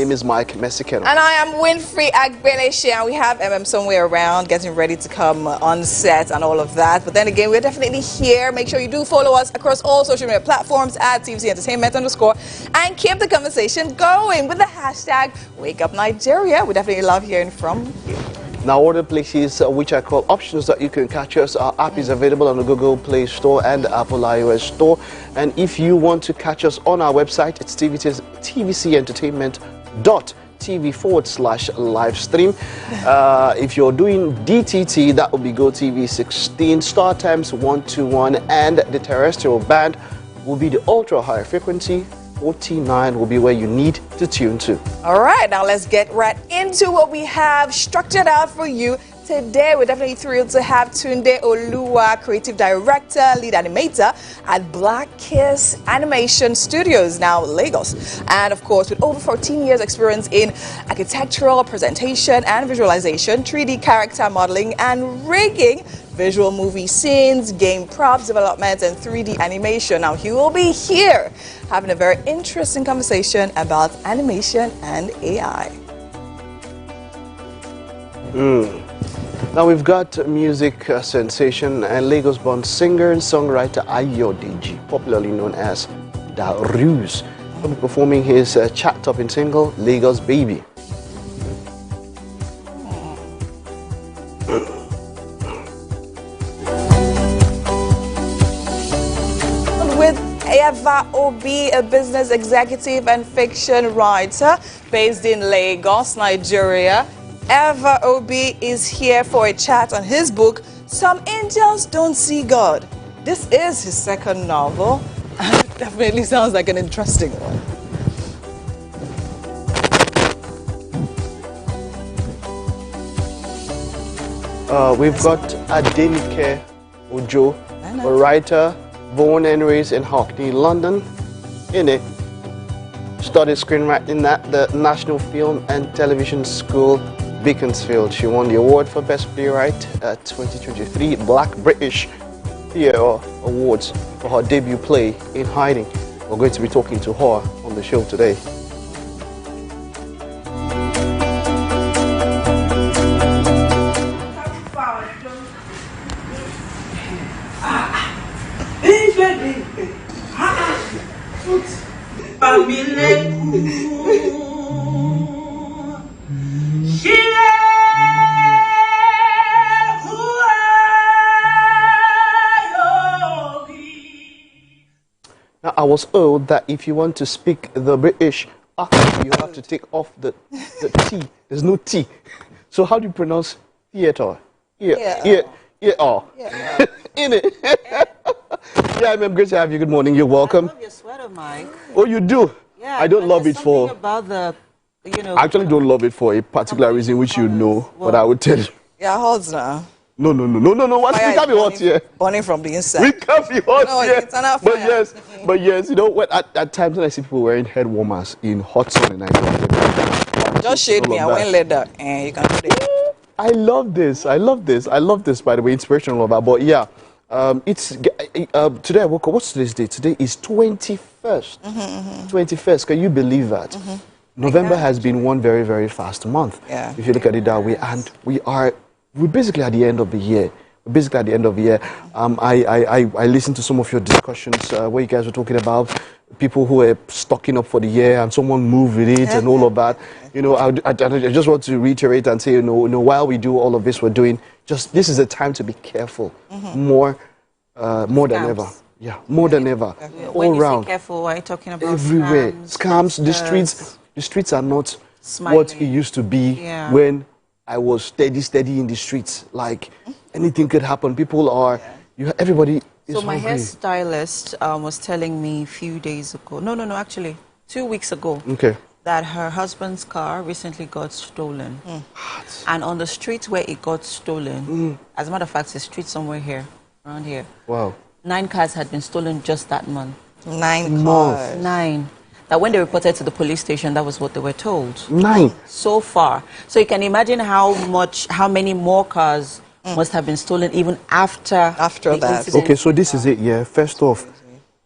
name is Mike Mesikeno. And I am Winfrey Agbeleshi, and we have somewhere around getting ready to come on set and all of that. But then again, we're definitely here. Make sure you do follow us across all social media platforms at tvcentertainment_, and keep the conversation going with the hashtag #WakeUpNigeria. We definitely love hearing from you. Now, all the places which I call options that you can catch us, our app is available on the Google Play Store and the Apple iOS Store. And if you want to catch us on our website, it's tvcentertainment.tv/livestream. If you're doing DTT, that will be GOTV 16, StarTimes 121, and the terrestrial band will be the ultra high frequency 49 will be where you need to tune to. All right, now let's get right into what we have structured out for you today. We're definitely thrilled to have Tunde Oluwa, creative director, lead animator at Black Kiss Animation Studios, now Lagos. And of course, with over 14 years experience in architectural presentation and visualization, 3D character modeling and rigging, visual movie scenes, game props development, and 3D animation. Now he will be here having a very interesting conversation about animation and AI. Now we've got music sensation and Lagos-born singer and songwriter Ayodeji, popularly known as Da Ruse, will be performing his chart-topping single Lagos Baby. With Eva Obi, a business executive and fiction writer based in Lagos, Nigeria. Eva Obi is here for a chat on his book, Some Angels Don't See God. This is his second novel, and it definitely sounds like an interesting one. We've got Adenike Ojo, a writer born and raised in Hackney, London. Studied screenwriting at the National Film and Television School, Beaconsfield. She won the award for Best Playwright at 2023 Black British Theatre Awards for her debut play, In Hiding. We're going to be talking to her on the show today. Now, I was told that if you want to speak the British accent, you have to take off the T. There's no T. So how do you pronounce theatre? Yeah. In it. Yeah, I'm great to have you. Good morning. You're welcome. I love your sweater, Mike. Oh, you do? Yeah. I don't love it for... about the, I actually don't love it for a particular reason, which you know, but I would tell you. Yeah, hot now. No. What? We can't be hot here. Burning from the inside. We can't be hot here. But yes, you know what? At times when I see people wearing head warmers in hot sun in Nigeria, just shade me. I went leather, and you can do it. I love this. By the way, inspirational of that. But yeah, it's today I woke up. What's today's date? Today is 21st. 21st. Can you believe that? November has been one very, very fast month. Yeah. If you look at it that way, and we're basically at the end of the year. I listened to some of your discussions where you guys were talking about people who are stocking up for the year and someone moved with it and all of that. You know, I just want to reiterate and say, you know, while we do all of this, we're doing this is a time to be careful more than ever. Yeah, more than ever. When all around. Say careful, are you talking about everywhere? Scams. The streets are not what it used to be when I was steady in the streets. Like anything could happen. People are, everybody is So my hungry. hairstylist was telling me a few days ago, actually 2 weeks ago, that her husband's car recently got stolen. And on the street where it got stolen, as a matter of fact, it's a street somewhere here, around here. Wow. 9 cars had been stolen just that month. 9 cars. 9. That when they reported to the police station, that was what they were told. 9. So far. So you can imagine how many more cars must have been stolen even after that. Okay, so this is it, yeah. First off,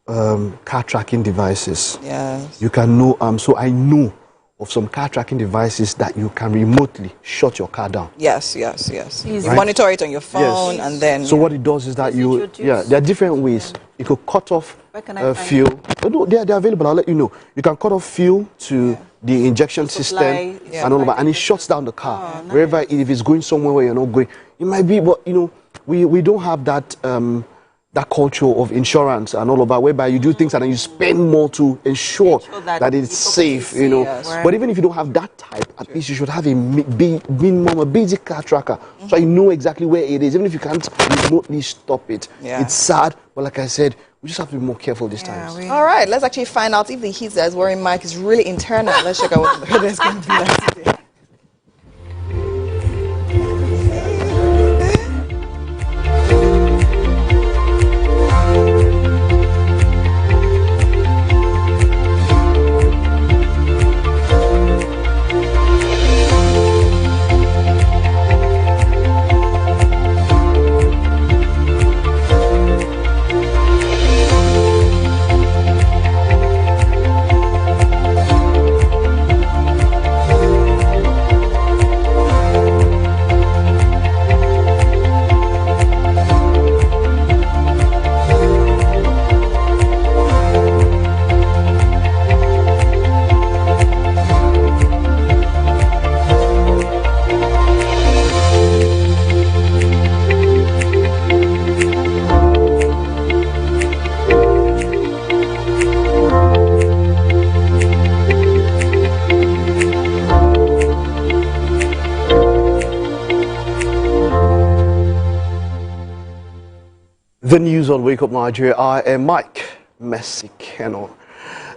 car tracking devices. Yes. You can know, so I know of some car tracking devices that you can remotely shut your car down. Yes. You monitor it on your phone, and then... So what it does is that there are different ways. You could cut off fuel. Oh, no, they're available. I'll let you know. You can cut off fuel to the injection system and all of that, and it shuts down the car. Nice. Wherever, if it's going somewhere where you're not going, it might be, but we don't have that that culture of insurance and all of that, whereby you do things and then you spend more to ensure that it's safe, Yes. But even if you don't have that type, at least you should have a minimum, a basic car tracker, so you know exactly where it is, even if you can't remotely stop it. It's sad, but like I said, we just have to be more careful this time. All right, let's actually find out if the heat that's wearing Mike is really internal. Let's check out what the weather is going to be like today. The news on Wake Up Nigeria. I am Mike Messikeno.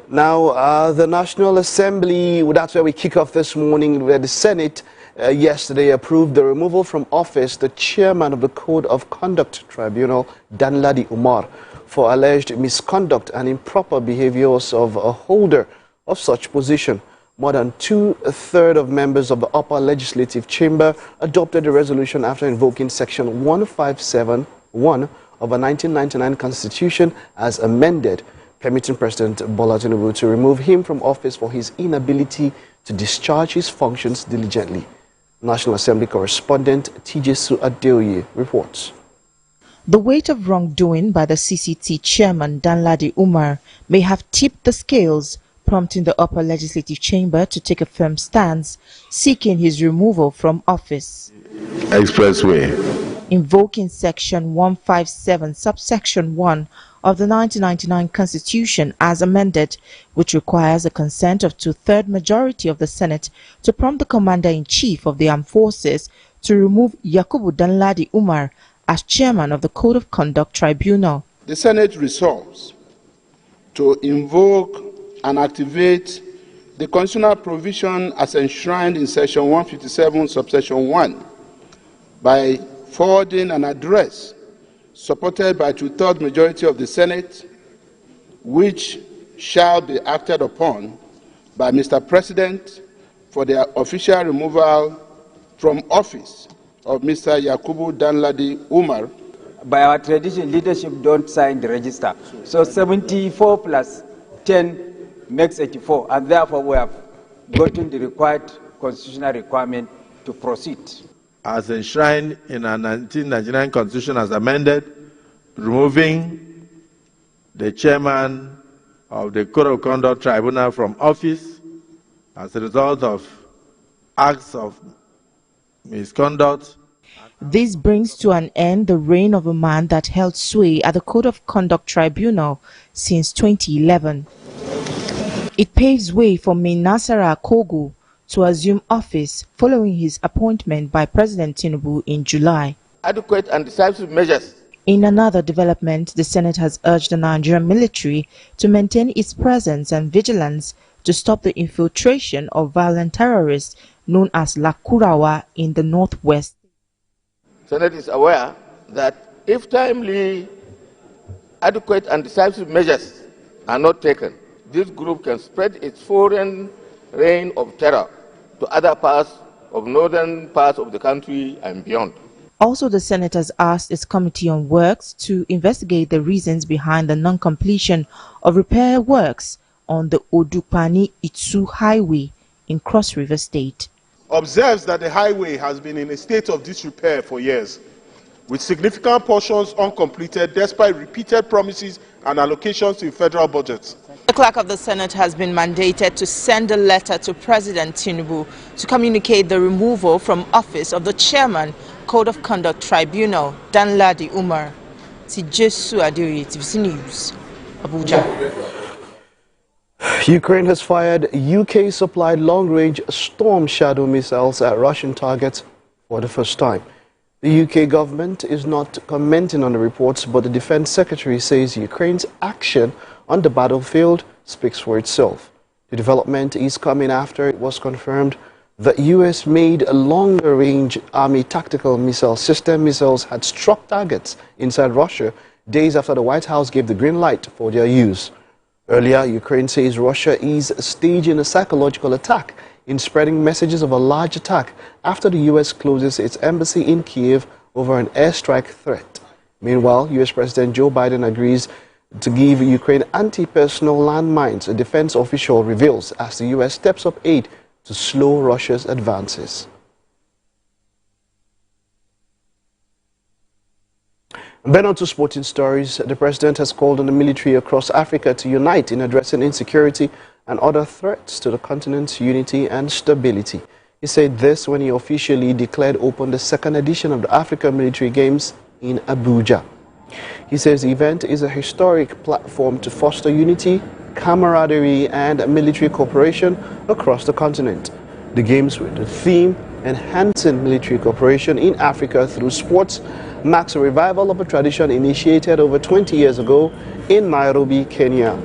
Now, the National Assembly, that's where we kick off this morning, where the Senate yesterday approved the removal from office the chairman of the Code of Conduct Tribunal, Danladi Umar, for alleged misconduct and improper behaviors of a holder of such position. More than 2/3 of members of the upper legislative chamber adopted the resolution after invoking Section 157(1) of a 1999 Constitution as amended, permitting President Bola Tinubu to remove him from office for his inability to discharge his functions diligently. National Assembly correspondent Tijesu Adeoye reports. The weight of wrongdoing by the CCT chairman Danladi Umar may have tipped the scales, prompting the upper legislative chamber to take a firm stance, seeking his removal from office. Expressway. Invoking Section 157, subsection 1 of the 1999 Constitution as amended, which requires the consent of 2/3 majority of the Senate to prompt the Commander-in-Chief of the Armed Forces to remove Yakubu Danladi Umar as chairman of the Code of Conduct Tribunal. The Senate resolves to invoke and activate the constitutional provision as enshrined in Section 157, subsection 1 by forwarding an address supported by 2/3 majority of the Senate, which shall be acted upon by Mr. President for the official removal from office of Mr. Yakubu Danladi Umar. By our tradition, leadership don't sign the register. So 74 plus 10 makes 84, and therefore we have gotten the required constitutional requirement to proceed. As enshrined in our 1999 Constitution as amended, removing the chairman of the Code of Conduct Tribunal from office as a result of acts of misconduct. This brings to an end the reign of a man that held sway at the Code of Conduct Tribunal since 2011. It paves way for Nasara Kogu to assume office following his appointment by President Tinubu in July. Adequate and decisive measures. In another development, the Senate has urged the Nigerian military to maintain its presence and vigilance to stop the infiltration of violent terrorists known as Lakurawa in the northwest. Senate is aware that if timely, adequate and decisive measures are not taken, this group can spread its foreign reign of terror to other parts of northern parts of the country and beyond. Also, the Senate has asked its Committee on Works to investigate the reasons behind the non-completion of repair works on the Odupani-Itsu Highway in Cross River State. Observes that the highway has been in a state of disrepair for years, with significant portions uncompleted despite repeated promises and allocations to the federal budget. The clerk of the Senate has been mandated to send a letter to President Tinubu to communicate the removal from office of the chairman, Code of Conduct Tribunal, Danladi Umar. Tijesu Adiri, TVC News, Abuja. Ukraine has fired UK-supplied long-range Storm Shadow missiles at Russian targets for the first time. The UK government is not commenting on the reports, but the Defense Secretary says Ukraine's action on the battlefield speaks for itself. The development is coming after it was confirmed that US-made longer-range Army tactical missile system missiles had struck targets inside Russia days after the White House gave the green light for their use. Earlier, Ukraine says Russia is staging a psychological attack in spreading messages of a large attack after the U.S. closes its embassy in Kiev over an airstrike threat. Meanwhile, U.S. President Joe Biden agrees to give Ukraine anti-personnel landmines, a defense official reveals, as the U.S. steps up aid to slow Russia's advances. Then on to sporting stories. The president has called on the military across Africa to unite in addressing insecurity and other threats to the continent's unity and stability. He said this when he officially declared open the second edition of the African Military Games in Abuja. He says the event is a historic platform to foster unity, camaraderie and military cooperation across the continent. The Games, with the theme Enhancing Military Cooperation in Africa Through Sports, marks a revival of a tradition initiated over 20 years ago in Nairobi, Kenya.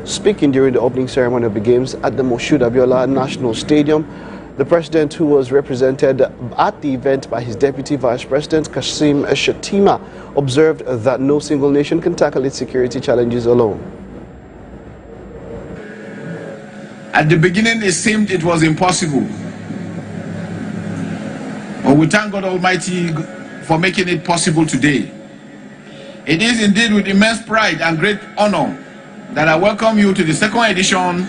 Speaking during the opening ceremony of the Games at the Moshood Abiola National Stadium, the president, who was represented at the event by his deputy vice president Kasim Shatima, observed that no single nation can tackle its security challenges alone. At the beginning, it seemed it was impossible. But we thank God Almighty for making it possible today. It is indeed with immense pride and great honor that I welcome you to the second edition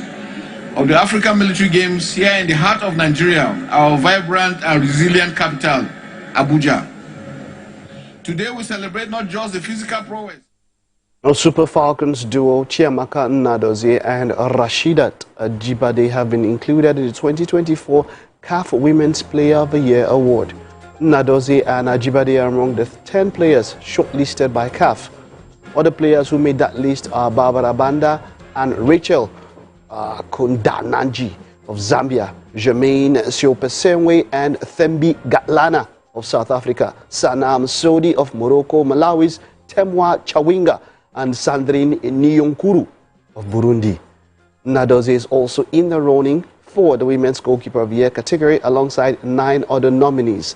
of the African Military Games here in the heart of Nigeria, our vibrant and resilient capital, Abuja. Today we celebrate not just the physical prowess. Now, Super Falcons duo Chiamaka Nnadozie and Rashidat Ajibade have been included in the 2024 CAF Women's Player of the Year Award. Nnadozie and Ajibade are among the 10 players shortlisted by CAF. Other players who made that list are Barbara Banda and Rachel Kundananji of Zambia, Jermaine Siopesenwe and Thembi Gatlana of South Africa, Sanam Sodi of Morocco, Malawi's Temwa Chawinga, and Sandrine Niyonkuru of Burundi. Nnadozie is also in the running for the Women's Goalkeeper of the Year category alongside 9 other nominees.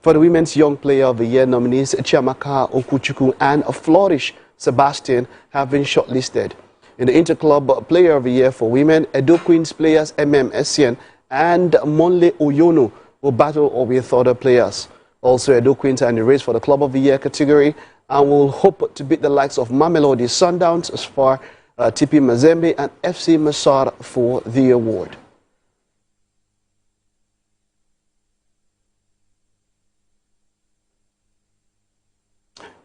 For the Women's Young Player of the Year nominees, Chiamaka Okuchukwu and Flourish Sebastian have been shortlisted. In the Interclub Player of the Year for Women, Edo Queens players Essien and Monle Oyono will battle with other players. Also, Edo Queens are in the race for the Club of the Year category and will hope to beat the likes of Mamelodi Sundowns as far TP Mazembe and FC Masar for the award.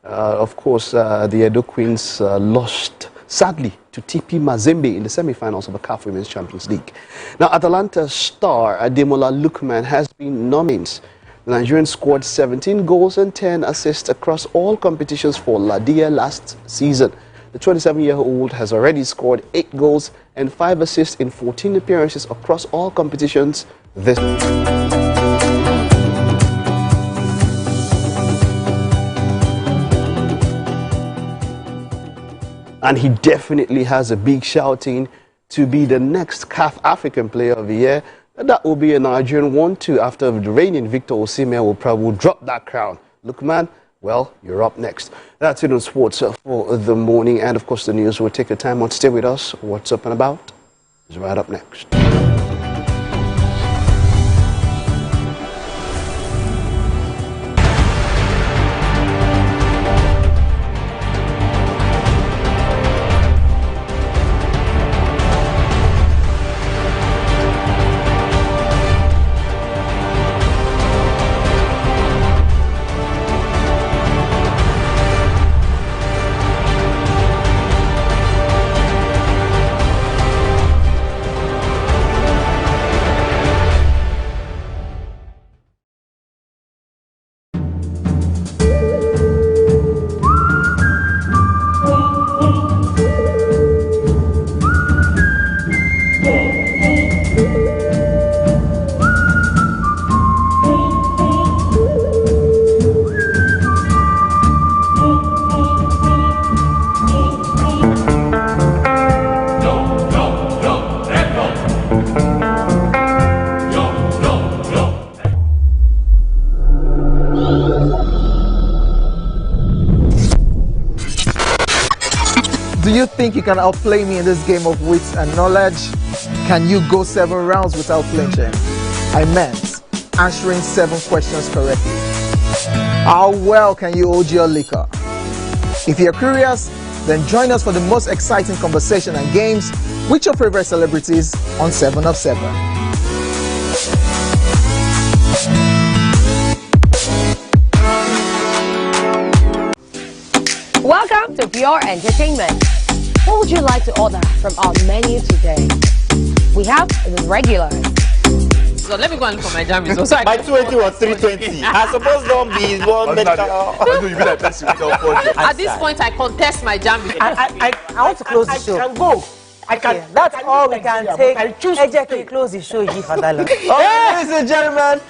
Of course, the Edo Queens lost, sadly, to TP Mazembe in the semi-finals of the CAF Women's Champions League. Now, Atalanta star Ademola Lookman has been nominated. The Nigerian scored 17 goals and 10 assists across all competitions for La Dia last season. The 27-year-old has already scored 8 goals and 5 assists in 14 appearances across all competitions this and he definitely has a big shouting to be the next CAF African Player of the Year. That will be a Nigerian one too, after the reigning Victor Osimhen will probably drop that crown. Look, man, well, you're up next. That's it on sports for the morning, and of course the news will take your time out. Stay with us. What's up and about is right up next. Do you think you can outplay me in this game of wits and knowledge? Can you go 7 rounds without flinching? I meant answering 7 questions correctly. How well can you hold your liquor? If you're curious, then join us for the most exciting conversation and games with your favorite celebrities on 7 of 7. Welcome to Pure Entertainment. What would you like to order from our menu today? We have the regular. So let me go and look for my jam results. So my 280 was 320. I suppose don't be one medical. At this point, I contest my jam results. I want to close the show. I can go. I can. Okay, that's all we can take. I choose to close the show. Give Fadala. Ladies and gentlemen,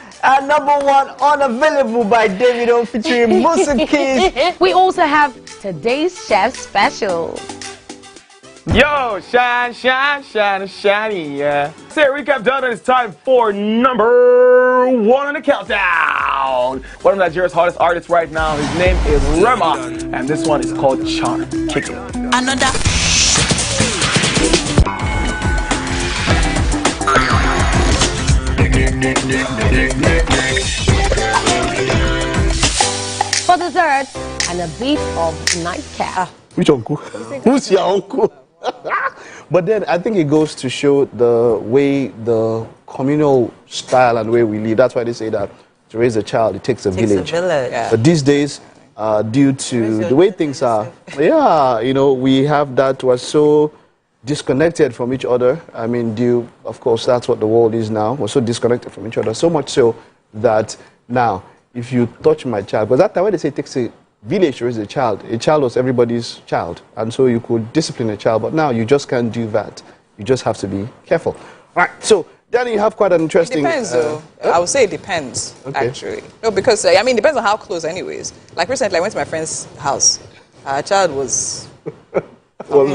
number 1 unavailable by Davido featuring Musa Keys. We also have today's chef special. Yo, shine, shine, shine, shiny, yeah. Say recap done, and it's time for number 1 on the countdown. One of Nigeria's hottest artists right now, his name is Rema, and this one is called Charm. Kick it. Another. For dessert, and a bit of nightcap. Which uncle? Who's your uncle? But then I think it goes to show the way the communal style and way we live. That's why they say that to raise a child, it takes a village. Yeah. But these days, due to the way things are, we have that. We're so disconnected from each other. I mean, of course, that's what the world is now. We're so disconnected from each other, so much so that now, if you touch my child, because that time when they say it takes a village to raise a child was everybody's child, and so you could discipline a child, but now you just can't do that. You just have to be careful. All right, so Danny, you have quite an interesting... It depends, though. I would say it depends, actually. No, because, it depends on how close anyways. Like, recently, I went to my friend's house. Her child was... But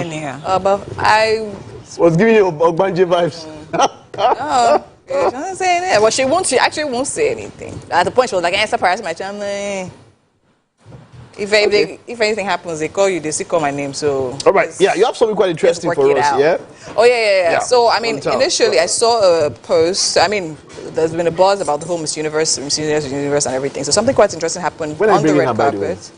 I... Was giving you Ogbanje vibes. No, she doesn't say anything. Well, she actually won't say anything. At the point, she was like, stop harassing my child. If anything happens, they call you, they still call my name, so... All right, yeah, you have something quite interesting for us, yeah? Oh, yeah. So, initially, I saw a post. There's been a buzz about the whole Miss Universe and everything. So something quite interesting happened on the red carpet.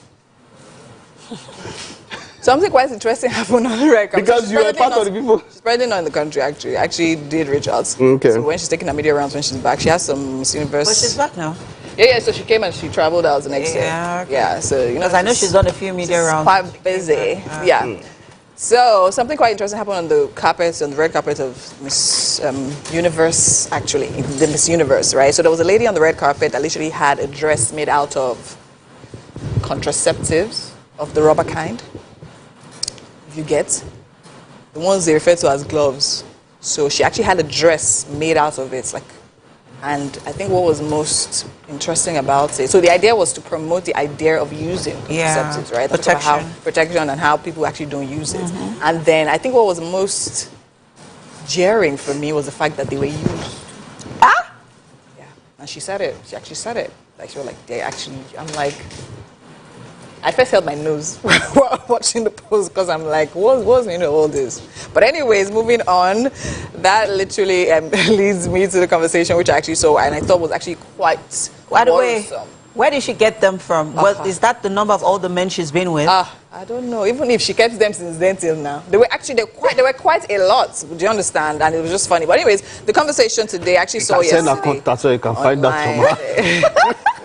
Something quite interesting happened on the red carpet. Because you are part of the people. She's spreading on the country, actually. Actually did reach out. Okay. So when she's taking her media rounds, when she's back, she has some Miss Universe... But she's back now. Yeah, so she came and she traveled out the next day. Okay. Yeah, so, Because I know she's done a few media rounds. Quite busy. Yeah. So, something quite interesting happened on the carpet, on the red carpet of Miss Universe, actually, the Miss Universe, right? So, there was a lady on the red carpet that literally had a dress made out of contraceptives of the rubber kind. If you get the ones they refer to as gloves. So, she actually had a dress made out of it, and I think what was most interesting about it, so the idea was to promote the idea of using contraceptives, right? Protection and how people actually don't use it. And then I think what was most jarring for me was the fact that they were used. Yeah, and she said it. She actually said it. Like, she was like, I'm like, I first held my nose while watching the post because I'm like, what's all this? But anyways, moving on, that literally leads me to the conversation which I actually saw and I thought was actually quite By the way, where did she get them from? Is that the number of all the men she's been with? I don't know. Even if she kept them since then till now. They were quite a lot. Do you understand? And it was just funny. But anyways, the conversation today actually saw yesterday. Send her contact so you can find that somewhere.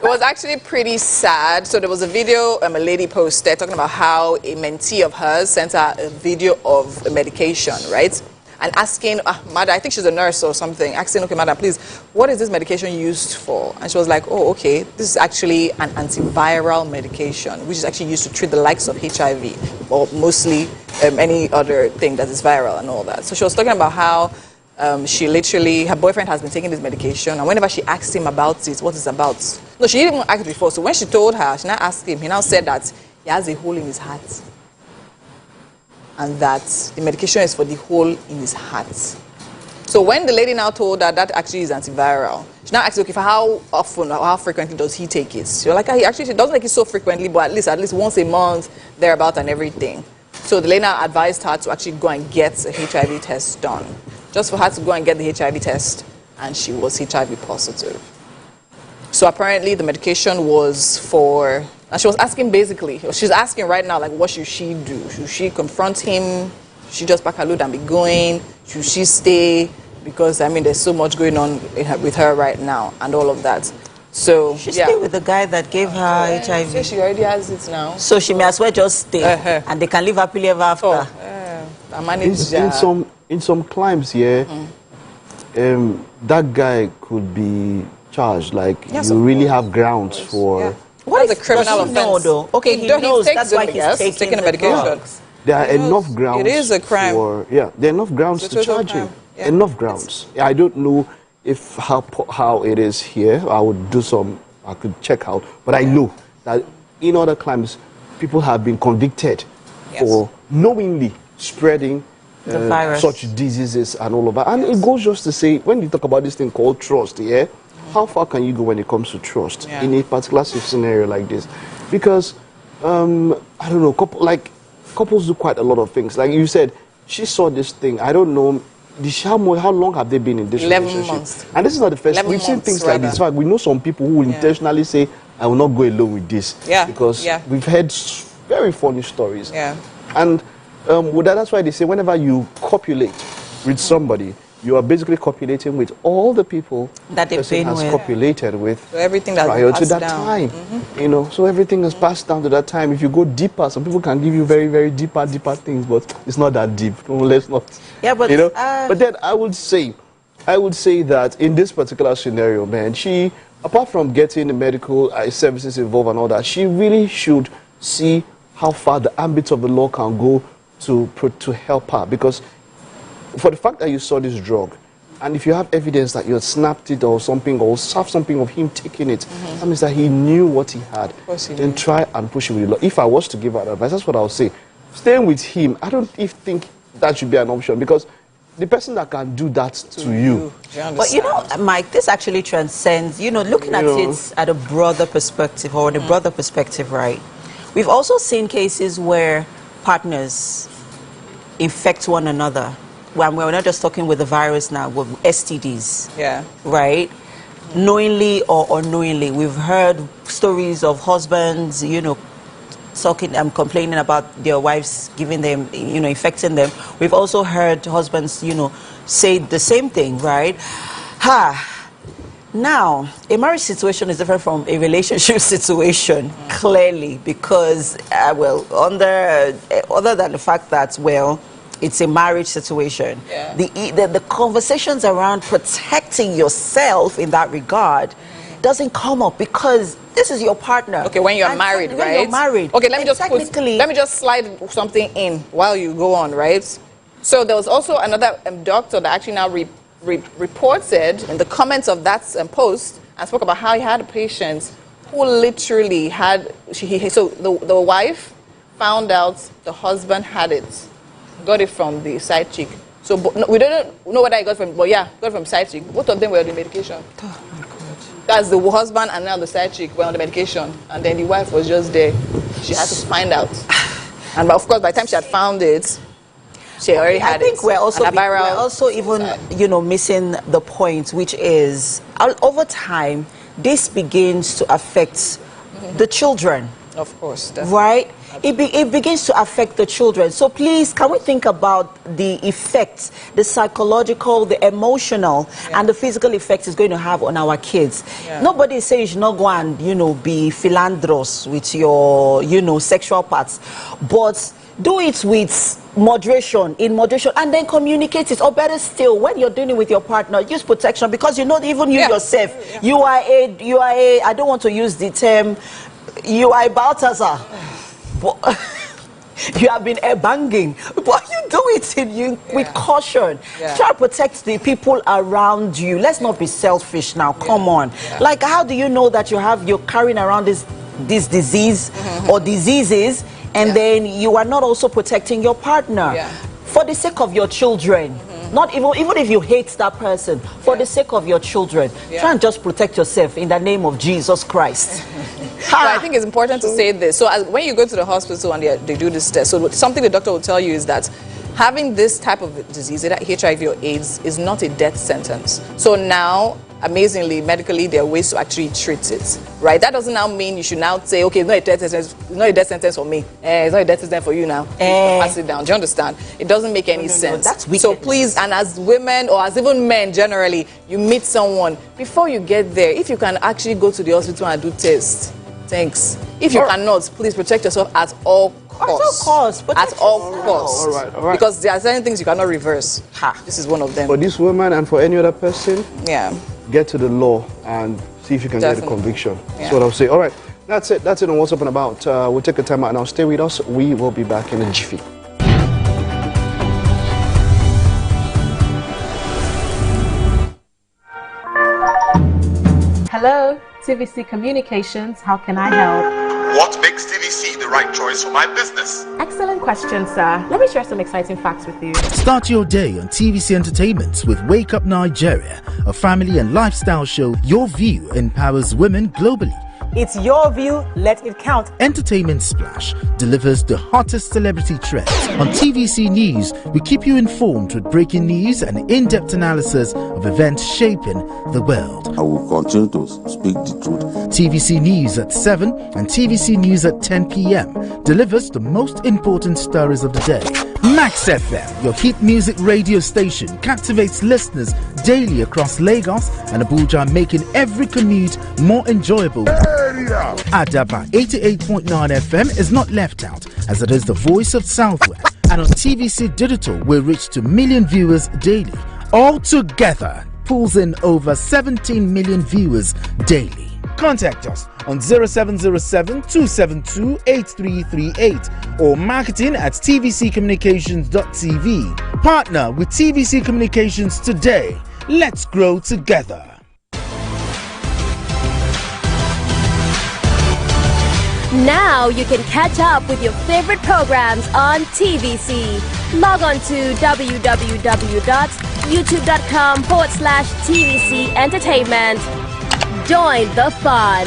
It was actually pretty sad. So there was a video a lady posted talking about how a mentee of hers sent her a video of a medication, right? And asking, madam, I think she's a nurse or something, asking, okay, madam, please, what is this medication used for? And she was like, oh, okay, this is actually an antiviral medication, which is actually used to treat the likes of HIV, or mostly any other thing that is viral and all that. So she was talking about how her boyfriend has been taking this medication, and whenever she asked him about it, what it's about. No, she didn't even ask before. So when she told her, she now asked him, he now said that he has a hole in his heart. And that the medication is for the hole in his heart. So when the lady now told her that actually is antiviral, she now asked, okay, for how often or how frequently does he take it? She was like, he doesn't take it so frequently, but at least once a month, thereabout and everything. So the lady now advised her to actually go and get a HIV test done. Just for her to go and get the HIV test, and she was HIV positive. So apparently the medication was for, and she was asking basically, she's asking right now, like, what should she do? Should she confront him? Should she just pack her load and be going? Should she stay? Because, I mean, there's so much going on with her right now and all of that. So, she stay with the guy that gave her HIV. So she already has it now. So she may as well just stay, and they can live happily ever after. In some climes here, that guy could be charged. Like, you really have grounds for... What is a criminal offense? Though? Okay, he knows, that's why he's taking the medication. Drugs. There are enough grounds. It is a crime. There are enough grounds to charge him. Yeah. Enough grounds. I don't know if how it is here. I could check out. But I know that in other crimes, people have been convicted for knowingly spreading the virus, such diseases and all of that. And it goes just to say, when you talk about this thing called trust, how far can you go when it comes to trust in a particular scenario like this? Because, I don't know, couples do quite a lot of things. Like you said, she saw this thing. I don't know, how long have they been in this 11 relationship? months. And this is not the first. We've seen things like this. In fact, we know some people who will intentionally say, I will not go alone with this. Because we've heard very funny stories. And that's why they say whenever you copulate with somebody, you are basically copulating with all the people that they've been with. Copulated with so everything that prior to that time. You know, so everything is passed down to that time. If you go deeper, some people can give you very, very deeper things, but it's not that deep. Let's not. Yeah, but you know. But then I would say that in this particular scenario, man, she, apart from getting the medical services involved and all that, she really should see how far the ambit of the law can go to help her, because for the fact that you saw this drug, and if you have evidence that you had snapped it or something, or have something of him taking it, that means that he knew what he had. Then try and push it with the law. If I was to give her advice, that's what I would say. Staying with him, I don't think that should be an option, because the person that can do that to you. But you know, Mike, this actually transcends, looking at it at a broader perspective, or the broader perspective, right? We've also seen cases where partners infect one another. When we're not just talking with the virus now, with STDs. Right? Knowingly or unknowingly. We've heard stories of husbands, talking and complaining about their wives giving them, infecting them. We've also heard husbands, say the same thing, right? Now, a marriage situation is different from a relationship situation, clearly, because, other than the fact that, it's a marriage situation. The conversations around protecting yourself in that regard doesn't come up, because this is your partner. Okay, when you're married, right? When you're married. Okay, let me just slide something in while you go on, right? So there was also another doctor that actually now reported in the comments of that post and spoke about how he had a patient who literally had, so the wife found out the husband had it. Got it from the side chick. So we don't know whether I got from, but got it from side chick. Both of them were on the medication. Oh my God. That's the husband and now the side chick were on the medication, and then the wife was just there. She had to find out, and of course, by the time she had found it, she already had it. I think we're also even missing the point, which is over time this begins to affect the children. Of course, definitely. Right? It begins to affect the children. So please, can we think about the effects, the psychological, the emotional, and the physical effects it's going to have on our kids? Nobody is saying you should not go and, be philandros with your, sexual parts. But do it with moderation, and then communicate it. Or better still, when you're doing it with your partner, use protection, because even you yourself, you are a, I don't want to use the term, you are a Balthazar. You have been banging, but you do it with caution. Try to protect the people around you. Let's not be selfish now. Come on. Like, how do you know that you're carrying around this disease or diseases, and then you are not also protecting your partner for the sake of your children? Not even if you hate that person, for the sake of your children, try and just protect yourself in the name of Jesus Christ. But I think it's important to say this. So when you go to the hospital and they do this test, so something the doctor will tell you is that having this type of disease, either HIV or AIDS, is not a death sentence. So now, amazingly, medically, there are ways to actually treat it, right? That doesn't now mean you should now say, okay, it's not a death sentence, it's not a death sentence for me. It's not a death sentence for you now. Pass it down. Do you understand? It doesn't make any sense. That's weak. So please, and as women or as even men generally, you meet someone, before you get there, if you can actually go to the hospital and do tests, thanks. If you cannot, please protect yourself at all costs. At all costs. All right. Because there are certain things you cannot reverse. This is one of them. For this woman and for any other person, yeah, get to the law and see if you can get a conviction. That's what I'll say. All right, that's it. That's it on What's Up and About. We'll take a time out now. Stay with us. We will be back in a jiffy. Hello, TVC Communications. How can I help? What makes TVC the right choice for my business? Excellent question, sir. Let me share some exciting facts with you. Start your day on TVC Entertainment with Wake Up Nigeria, a family and lifestyle show. Your view empowers women globally. It's your view, let it count. Entertainment Splash delivers the hottest celebrity trends. On TVC News, we keep you informed with breaking news and in-depth analysis of events shaping the world. I will continue to speak the truth. TVC News at 7 and TVC News at 10 p.m. delivers the most important stories of the day. Max FM, your hit music radio station, captivates listeners daily across Lagos and Abuja, making every commute more enjoyable. Adaba 88.9 FM is not left out, as it is the voice of Southwest. And on TVC Digital, we reach to million viewers daily. All together, pulls in over 17 million viewers daily. Contact us on 0707-272-8338 or marketing at tvccommunications.tv. Partner with TVC Communications today. Let's grow together. Now you can catch up with your favorite programs on TVC. Log on to www.youtube.com/TVC Entertainment. Join the fun.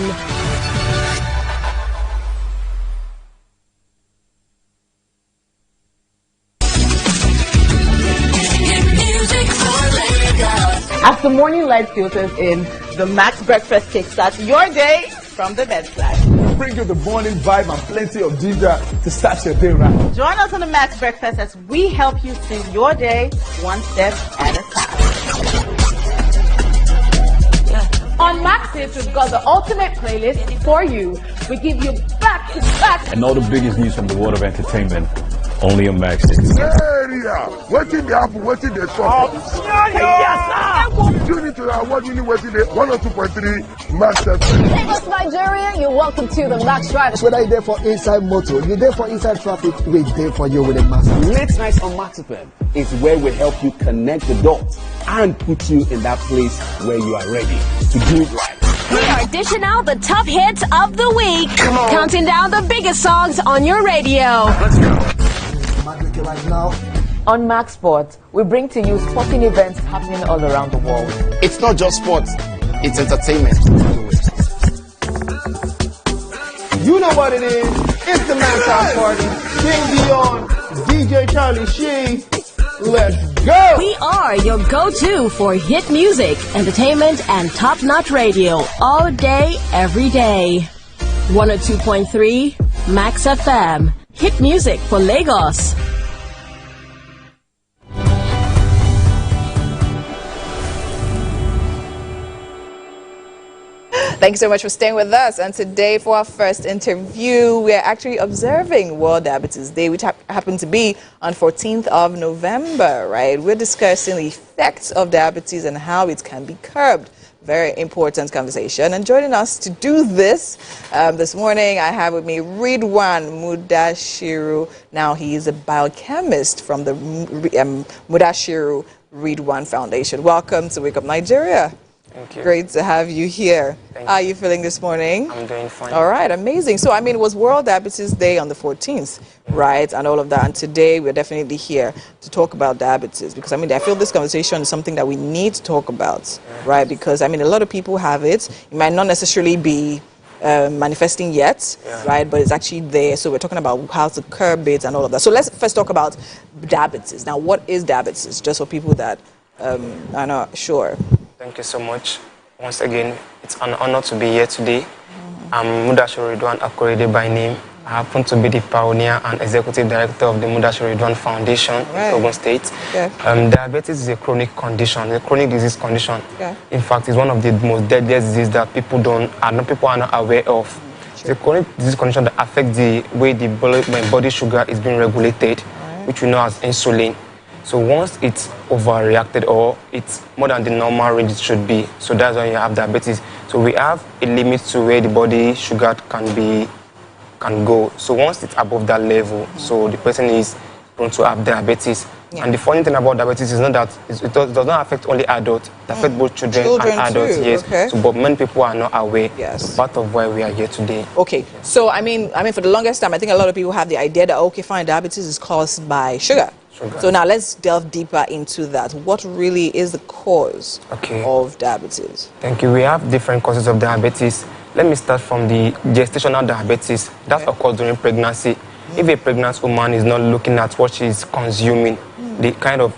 As the morning light filters in, the Max Breakfast kickstarts your day from the bedside. Bring you the morning vibe and plenty of ginger to start your day right. Join us on the Max Breakfast as we help you seize your day one step at a time. On Max Hits, we've got the ultimate playlist for you. We give you back-to-back. And all the biggest news from the world of entertainment, only on Max Hits. Waiting the apple, waiting the top. Tune into our award-winning waiting the 102.3 Max FM. Lagos, Nigeria, you're welcome to the Max Drive. Whether you're there for inside motor, you're there for inside traffic, we're there for you with a Max. Late nights on Max FM is where we help you connect the dots and put you in that place where you are ready to do it right. We are dishing out the top hits of the week, counting down the biggest songs on your radio. Let's go. Right now. On Max Sports, we bring to you sporting events happening all around the world. It's not just sports, it's entertainment. You know what it is. It's the Max House Party. King Dion, DJ Charlie Shee. Let's go! We are your go-to for hit music, entertainment, and top-notch radio all day, every day. 102.3 Max FM. Hit music for Lagos. Thanks so much for staying with us. And today, for our first interview, we are actually observing World Diabetes Day, which happened to be on 14th of November, right? We're discussing the effects of diabetes and how it can be curbed. Very important conversation. And joining us to do this this morning, I have with me Ridwan Mudashiru. Now, he is a biochemist from the Mudashiru Ridwan Foundation. Welcome to Wake Up Nigeria. Thank you. Great to have you here. How are you feeling this morning? I'm doing fine. All right, amazing. So, I mean, it was World Diabetes Day on the 14th, right? And all of that. And today, we're definitely here to talk about diabetes because, I mean, I feel this conversation is something that we need to talk about, right? Because, I mean, a lot of people have it. It might not necessarily be manifesting yet, right? But it's actually there. So we're talking about how to curb it and all of that. So let's first talk about diabetes. Now, what is diabetes? Just for people that are not sure. Thank you so much. Once again, it's an honor to be here today. I'm Mudashiru Ridwan Akorede by name. I happen to be the pioneer and executive director of the Mudashiru Ridwan Foundation in Ogun State. Diabetes is a chronic condition, a chronic disease condition. In fact, it's one of the most deadliest diseases that people are not aware of. It's a chronic disease condition that affects the way the body sugar is being regulated, which we know as insulin. So once it's overreacted or it's more than the normal range it should be, so that's when you have diabetes. So we have a limit to where the body sugar can go. So once it's above that level, so the person is prone to have diabetes. And the funny thing about diabetes is not that it does not affect only adults. It affects both children and adults. Too. Yes. So, but many people are not aware. So part of why we are here today. Okay. So I mean, for the longest time, I think a lot of people have the idea that fine, diabetes is caused by sugar. So now let's delve deeper into that. What really is the cause of diabetes? Thank you. We have different causes of diabetes. Let me start from the gestational diabetes. That occurs during pregnancy. If a pregnant woman is not looking at what she's consuming, the kind of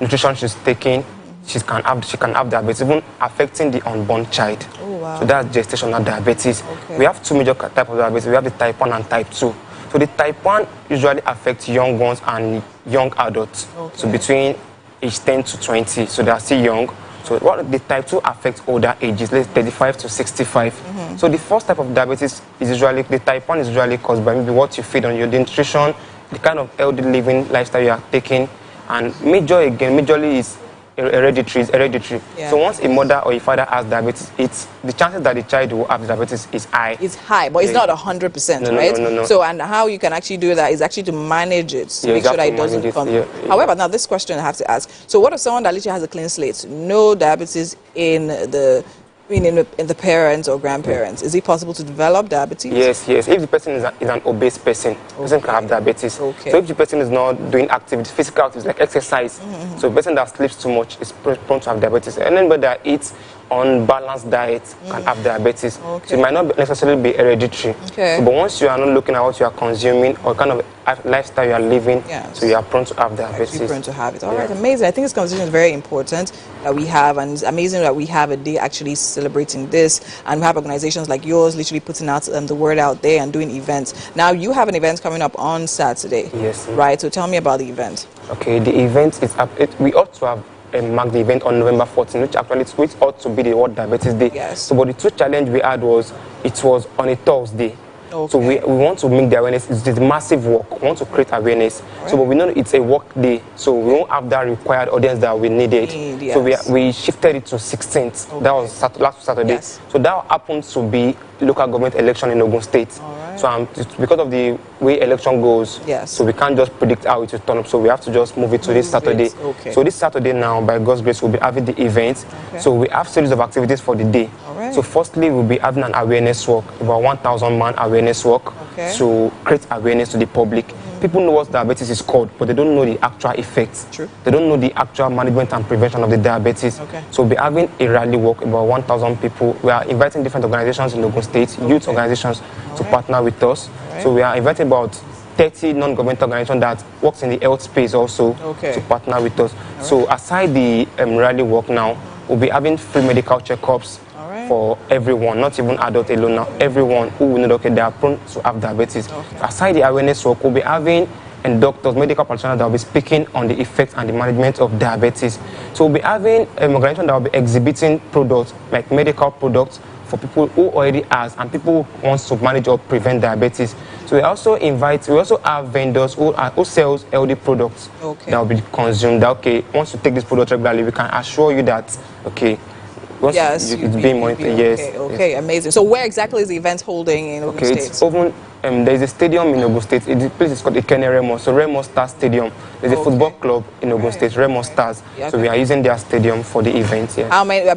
nutrition she's taking, she can have diabetes, even affecting the unborn child. So that's gestational diabetes. We have two major types of diabetes. We have the type 1 and type 2. So the type 1 usually affects young ones and young adults. So between age 10 to 20, so they are still young. So the type 2 affects older ages, let's 35 to 65. So the first type of diabetes is usually, the type 1 is usually caused by maybe what you feed on your nutrition, the kind of healthy living lifestyle you are taking, and majorly is hereditary. So once a mother or a father has diabetes, the chances that the child will have diabetes is high. It's high, but it's not 100%, right? No. So, and how you can actually do that is actually to manage it, to make sure that it doesn't come. However, now this question I have to ask. So what if someone that literally has a clean slate, no diabetes in the parents or grandparents, is it possible to develop diabetes? Yes. If the person is an obese person, the person can have diabetes. So if the person is not doing activity, physical activity like exercise, so the person that sleeps too much is prone to have diabetes. And anybody that eats unbalanced diet can have diabetes. So it might not necessarily be hereditary. So, but once you are not looking at what you are consuming or kind of lifestyle you are living, so you are prone to have diabetes. You're prone to have it. All right, amazing. I think this conversation is very important that we have, and it's amazing that we have a day actually celebrating this, and we have organizations like yours literally putting out the word out there and doing events. Now you have an event coming up on Saturday. Yes. Right. So tell me about the event. Okay, the event is we ought to have marked the event on November 14th, which ought to be the World Diabetes Day. So, but the two challenge we had was it was on a Thursday. So we want to make the awareness. It's a massive work. We want to create awareness. So, but we know it's a work day, so we won't have that required audience that we needed. So we shifted it to 16th. That was last Saturday. So that happens to be local government election in Ogun State. So because of the way election goes, so we can't just predict how it will turn up. So we have to just move it to this Saturday. So this Saturday now, by God's grace, we'll be having the event. So we have series of activities for the day. So firstly, we'll be having an awareness walk, about 1,000-man awareness walk, to create awareness to the public. People know what diabetes is called, but they don't know the actual effects. They don't know the actual management and prevention of the diabetes. So we'll be having a rally walk, about 1,000 people. We are inviting different organizations in Ogun State, youth organizations, to partner with us. So we are inviting about 30 non-government organizations that works in the health space also to partner with us. So aside the rally walk now, we'll be having free medical checkups for everyone, not even adult alone now, everyone who will know they are prone to have diabetes. Aside the awareness work, we'll be having doctors, medical practitioners that will be speaking on the effects and the management of diabetes. So we'll be having an organization that will be exhibiting products, like medical products, for people who already has and people who wants to manage or prevent diabetes. So we also have vendors who sells healthy products that will be consumed. That once you take this product regularly, we can assure you that it's being monitored. Okay, amazing. So where exactly is the event holding in Ogun State? It's over. There's a stadium in Ogun State. The place is called Ikene Remo. So Remo Stars Stadium. There's a football club in Ogun State, Remo Stars. So we are using their stadium for the event. How many?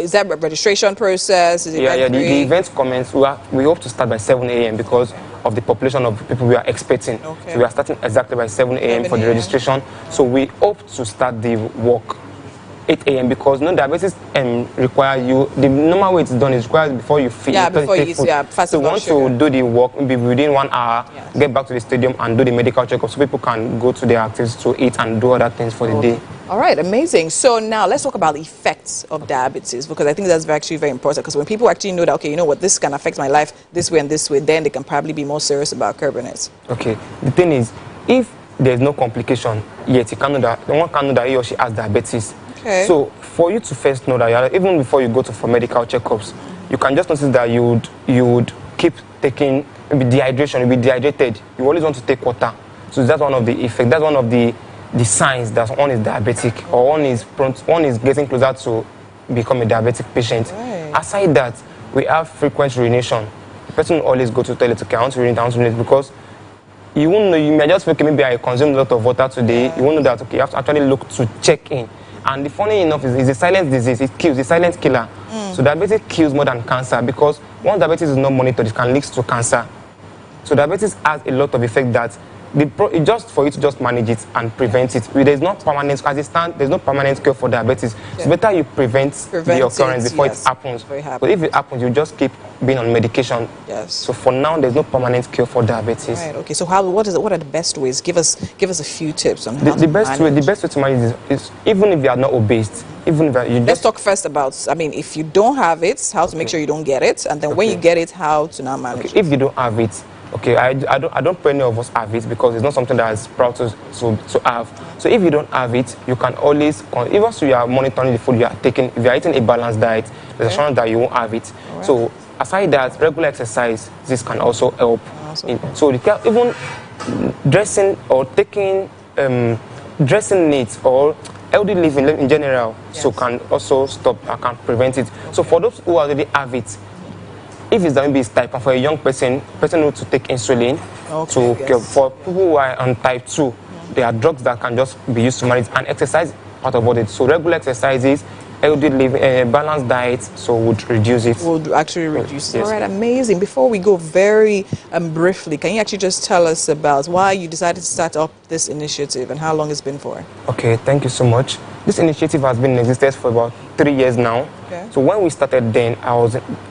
Is that a registration process? Is the event commence. We hope to start by 7 a.m. because of the population of people we are expecting. So we are starting exactly by 7 a.m. for the registration. So we hope to start the walk 8 a.m. because no diabetes require you, the normal way it's done is required before you feed. Yeah, before you eat, so you want to do the work maybe within 1 hour, get back to the stadium and do the medical checkup so people can go to their activities to eat and do other things for the day. All right, amazing. So now let's talk about the effects of diabetes, because I think that's actually very important, because when people actually know that, okay, you know what, this can affect my life this way and this way, then they can probably be more serious about curbing it. Okay, the thing is, if there's no complication yet, you can know that, one can know that he or she has diabetes. Okay. So for you to first know that, even before you go for medical checkups, you can just notice that you would keep taking maybe dehydration, you'll be dehydrated. You always want to take water. So that's one of the effects. That's one of the signs that one is diabetic or one is getting closer to become a diabetic patient. Right. Aside that, we have frequent urination. The person will always go to the toilet to count urinate because you won't know. You may just feel, okay, maybe I consumed a lot of water today. You won't know that, okay, you have to actually look to check in. And the funny enough is it's a silent disease. It kills, it's a silent killer. So diabetes kills more than cancer, because once diabetes is not monitored, it can lead to cancer. So diabetes has a lot of effect that just for you to just manage it and prevent it. There's no permanent, as it stands, there's no permanent cure for diabetes. It's better you prevent the occurrence before it happens. But if it happens, you just keep being on medication. Yes. So for now, there's no permanent cure for diabetes. Right. Okay. So what are the best ways? Give us a few tips on how the best way to manage is even if you are not obese, even if you let's talk first about, I mean, if you don't have it, how to make sure you don't get it, and then when you get it, how to now manage it. If you don't have it, okay, I don't pray any of us have it, because it's not something that is proud to have. So if you don't have it, you can always, even if you are monitoring the food you are taking, if you are eating a balanced diet, there's a chance that you won't have it. Right. So aside that, regular exercise, this can also help. So even dressing or taking dressing needs or healthy living in general, so can also stop and can prevent it. So for those who already have it, if it's maybe it's type 1, for a young person needs to take insulin. For people who are on type 2, there are drugs that can just be used to manage, and exercise part of it. So regular exercises, healthy living, balanced diet, so would reduce it. Would actually reduce it. Yes. All right, amazing. Before we go, very briefly, can you actually just tell us about why you decided to start up this initiative and how long it's been for? Okay, thank you so much. This initiative has been in existence for about 3 years now. Okay. So when we started then, it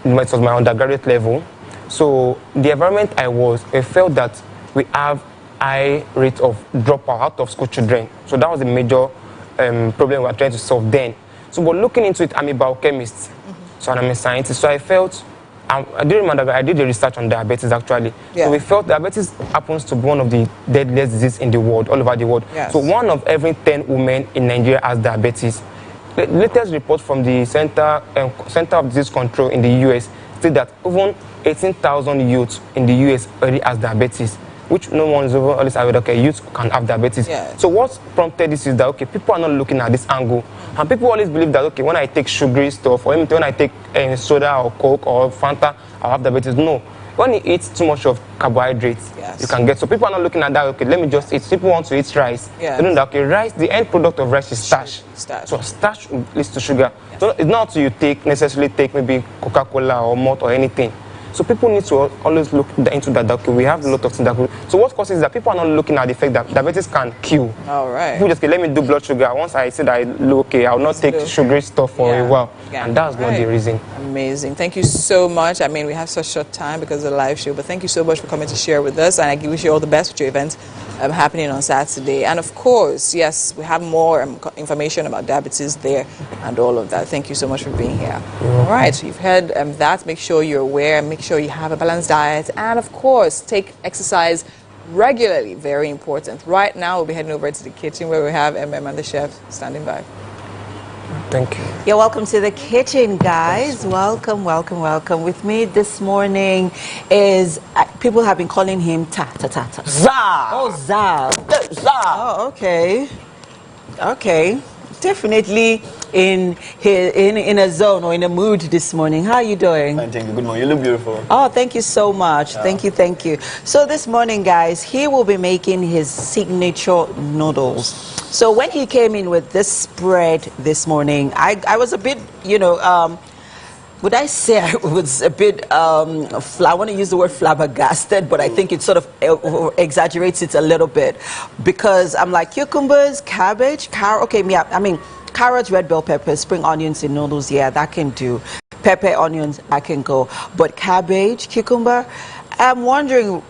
was my undergraduate level. So the environment I felt that we have high rate of dropout out of school children. So that was the major problem we were trying to solve then. So but looking into it, I'm a biochemist, so I'm a scientist. So I felt, I do remember that I did the research on diabetes actually. Yeah. So we felt diabetes happens to be one of the deadliest diseases in the world, all over the world. Yes. So 1 of every 10 women in Nigeria has diabetes. The latest report from the Center of Disease Control in the US state that even 18,000 youths in the US already has diabetes, which no one is always aware that, okay, youth can have diabetes. Yeah. So what prompted this is that, okay, people are not looking at this angle. And people always believe that, okay, when I take sugary stuff, or when I take soda or Coke or Fanta, I'll have diabetes. No. When you eat too much of carbohydrates, you can get. So people are not looking at that, okay, let me just eat. People want to eat rice. Yeah. They know that, okay, rice, the end product of rice is starch. So starch leads to sugar. Yes. So it's not you necessarily take maybe Coca-Cola or malt or anything. So people need to always look into that. Okay, we have a lot of things that. So what causes that people are not looking at the fact that diabetes can kill. All right. People just say, let me do blood sugar. Once I say that I look okay, I'll not take sugary stuff for a while, and that's not the reason. Amazing. Thank you so much. I mean, we have such short time because of the live show, but thank you so much for coming to share with us, and I wish you all the best with your event happening on Saturday. And of course, yes, we have more information about diabetes there and all of that. Thank you so much for being here. All right, so you've heard that. Make sure you're aware. Make sure you have a balanced diet, and of course, take exercise regularly. Very important. Right now, we'll be heading over to the kitchen where we have MM and the chef standing by. Thank you. You're welcome to the kitchen, guys. Welcome, welcome, welcome. With me this morning is, people have been calling him Ta-Ta-Ta-Ta. Za! Oh, Za. Za! Oh, okay. Okay. Definitely in a zone or in a mood this morning. How are you doing? Thank you. Good morning. You look beautiful. Oh, thank you so much. Yeah. Thank you, thank you. So this morning, guys, he will be making his signature noodles. So when he came in with this spread this morning, I was a bit, would I say I was a bit, I want to use the word flabbergasted, but I think it sort of exaggerates it a little bit, because I'm like, cucumbers, cabbage, carrot, okay, yeah, I mean, carrots, red bell peppers, spring onions in noodles, yeah, that can do. Pepper, onions, I can go. But cabbage, cucumber, I'm wondering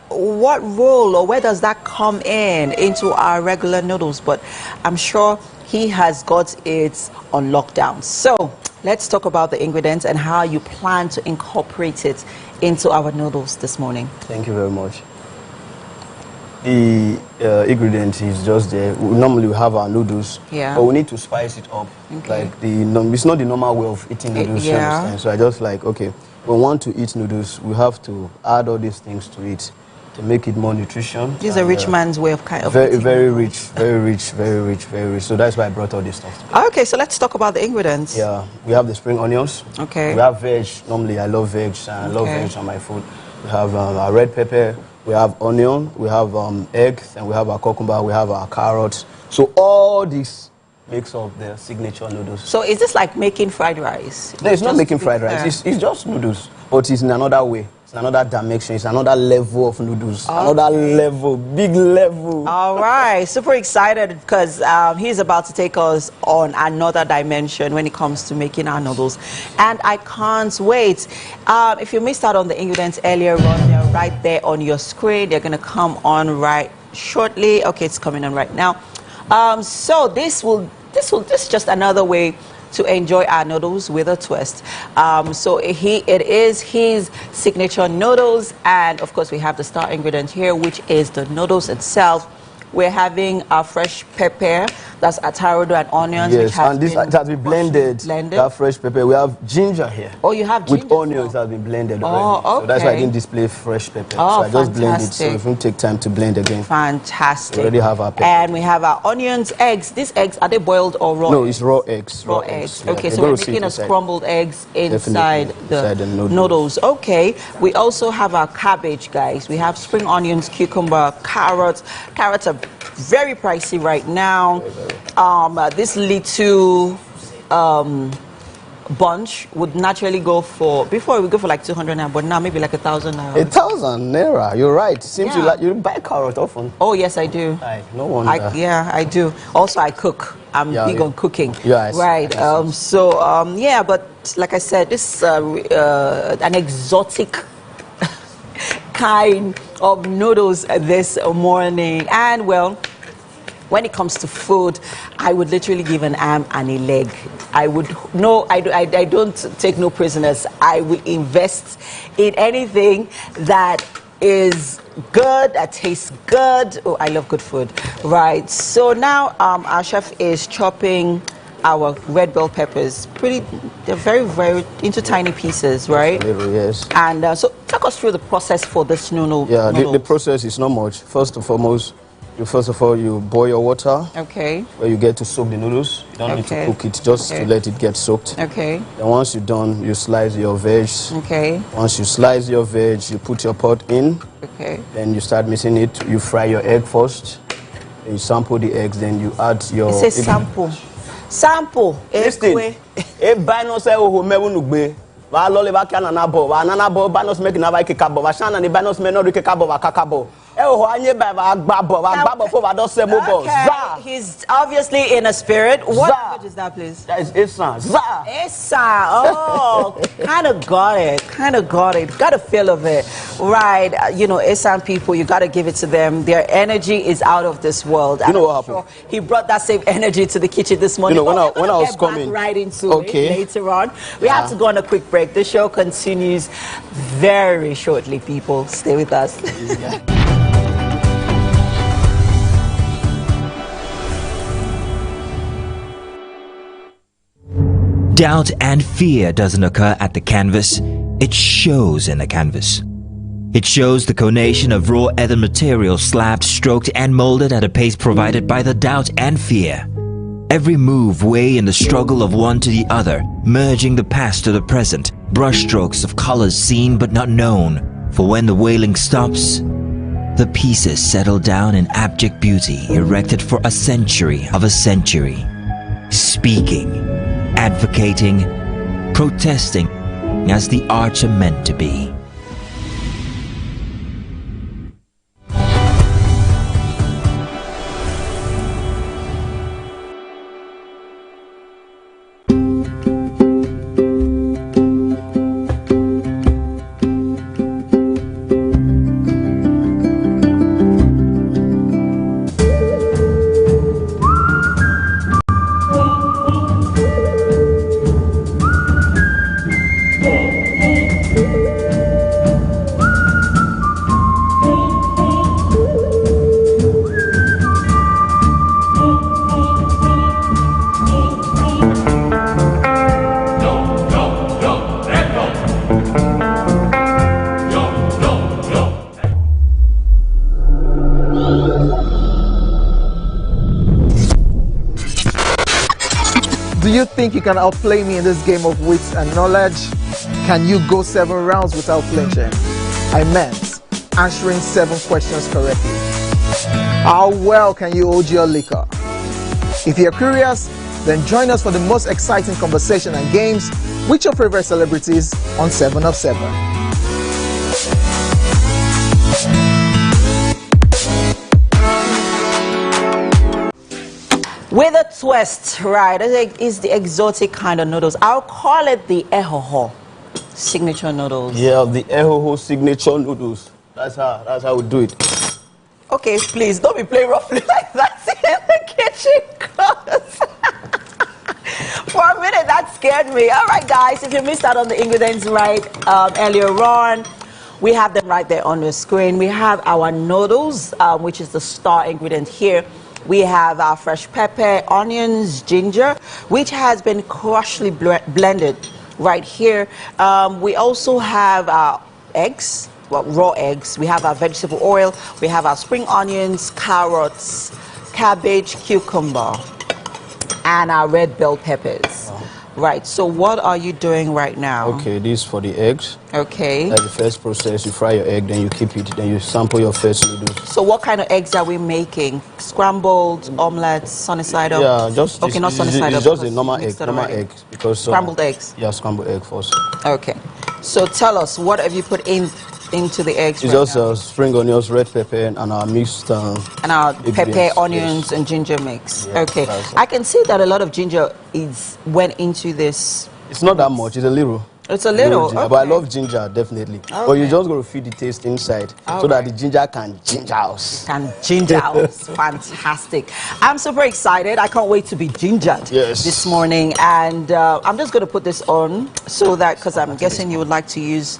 what role or where does that come into our regular noodles? But I'm sure he has got it on lockdown. So let's talk about the ingredients and how you plan to incorporate it into our noodles this morning. Thank you very much. The ingredient is just there. Normally we have our noodles, but we need to spice it up. Okay. Like it's not the normal way of eating noodles. You understand? So I just like, okay, we want to eat noodles, we have to add all these things to it to make it more nutrition. This is a rich man's way of kind of very rich. So that's why I brought all this stuff together. Okay, so let's talk about the ingredients. Yeah, we have the spring onions. Okay. We have veg. Normally I love veg, and I love veg on my food. We have our red pepper. We have onion, we have eggs, and we have our cucumber, we have our carrots. So all this makes up the signature noodles. So is this like making fried rice? No, it's not making fried rice. It's just noodles, but it's in another way. It's another dimension. It's another level of noodles. Okay. Another level, big level. All right, super excited because he's about to take us on another dimension when it comes to making our noodles. And I can't wait. If you missed out on the ingredients earlier on, they're right there on your screen. They're going to come on right shortly. Okay, it's coming on right now. So this is just another way to enjoy our noodles with a twist. So it is his signature noodles, and of course we have the star ingredient here, which is the noodles itself. We're having our fresh pepper, that's atarodo and onions. Yes, and this has been blended. That fresh pepper. We have ginger here. Oh, you have ginger with onions that have been blended already. Oh, okay. So that's why I didn't display fresh pepper. Oh, so I just blend it, so it won't take time to blend again. Fantastic. We already have our pepper. And we have our onions, eggs. These eggs, are they boiled or raw? No, it's raw eggs. Raw eggs. Yeah. Okay, so we're making a scrambled eggs inside the noodles. Okay. We also have our cabbage, guys. We have spring onions, cucumber, carrots. Carrots are very pricey right now. This little bunch would naturally go for, before it would go for like 200 naira, but now maybe like 1,000 naira. 1,000 naira, you're right. Seems you buy carrot often. Oh yes, I do. No wonder. I do. Also, I cook. I'm big on cooking. Yes. Right. Yeah, but like I said, this is an exotic kind of noodles this morning. And well, when it comes to food, I would literally give an arm and a leg. I don't take no prisoners. I will invest in anything that is good, that tastes good. Oh, I love good food. Right. So now our chef is chopping our red bell peppers. They're very, very into tiny pieces, right? Little, yes. And so take us through the process for this noodle. Yeah, the process is not much. First and foremost, you boil your water. Okay. Where you get to soak the noodles. You don't need to cook it, just to let it get soaked. Okay. Then once you're done, you slice your veg. Okay. Once you slice your veg, you put your pot in. Okay. Then you start mixing it. You fry your egg first. Then you sample the eggs. Then you add your. It says sample. Sample. Listen. Va lole va kana na bo va nana bo ba nos make na va kekabo va shana ni ba nos me no kekabo va kakabo e ho anye ba va gbabo fo va do se mo bo za. He's obviously in a spirit. What language is that, please? That is Esa. Za. Esa. Oh, kind of got it. Got a feel of it. Right. You know, Esan people, you got to give it to them. Their energy is out of this world. You know what happened? Sure he brought that same energy to the kitchen this morning. You know, when I was coming right into it later on. We have to go on a quick break. The show continues very shortly, people. Stay with us. Doubt and fear doesn't occur at the canvas, it shows in the canvas. It shows the conation of raw earthen material slabbed, stroked and molded at a pace provided by the doubt and fear. Every move way in the struggle of one to the other, merging the past to the present, brushstrokes of colors seen but not known. For when the wailing stops, the pieces settle down in abject beauty erected for a century of a century. Speaking, advocating, protesting as the arts are meant to be. think you can outplay me in this game of wits and knowledge? Can you go 7 rounds without flinching? I meant answering 7 questions correctly. How well can you hold your liquor? If you're curious, then join us for the most exciting conversation and games with your favorite celebrities on 7 of 7. With a twist, right? It's the exotic kind of noodles. I'll call it the ehoho signature noodles. Yeah, the ehoho signature noodles. That's how we do it. Okay, please don't be playing roughly like that in the kitchen, cause for a minute that scared me. All right, guys, if you missed out on the ingredients earlier on, we have them right there on the screen. We have our noodles, which is the star ingredient here. We have our fresh pepper, onions, ginger, which has been crushly blended right here. We also have our eggs, well, raw eggs. We have our vegetable oil. We have our spring onions, carrots, cabbage, cucumber, and our red bell peppers. Right, so what are you doing right now? Okay, this is for the eggs. Okay. That's the first process. You fry your egg, then you keep it, then you sample your first noodles. So what kind of eggs are we making? Scrambled, omelette, sunny side up? Yeah, just okay, not sunny side up. It's just a normal egg, because scrambled eggs. Yeah, scrambled egg first. Okay, so tell us, what have you put into the eggs? It's just spring onions, red pepper, and our mixed and our pepper, onions, and ginger mix. Yeah, okay, I can see that a lot of ginger went into this. It's not that much. It's a little. It's a little, okay. But I love ginger, definitely. Okay. But you just got to feed the taste inside so that the ginger can ginger us. Can ginger us. Fantastic. I'm super excited. I can't wait to be gingered this morning. And I'm just going to put this on so that, because I'm guessing you would like to use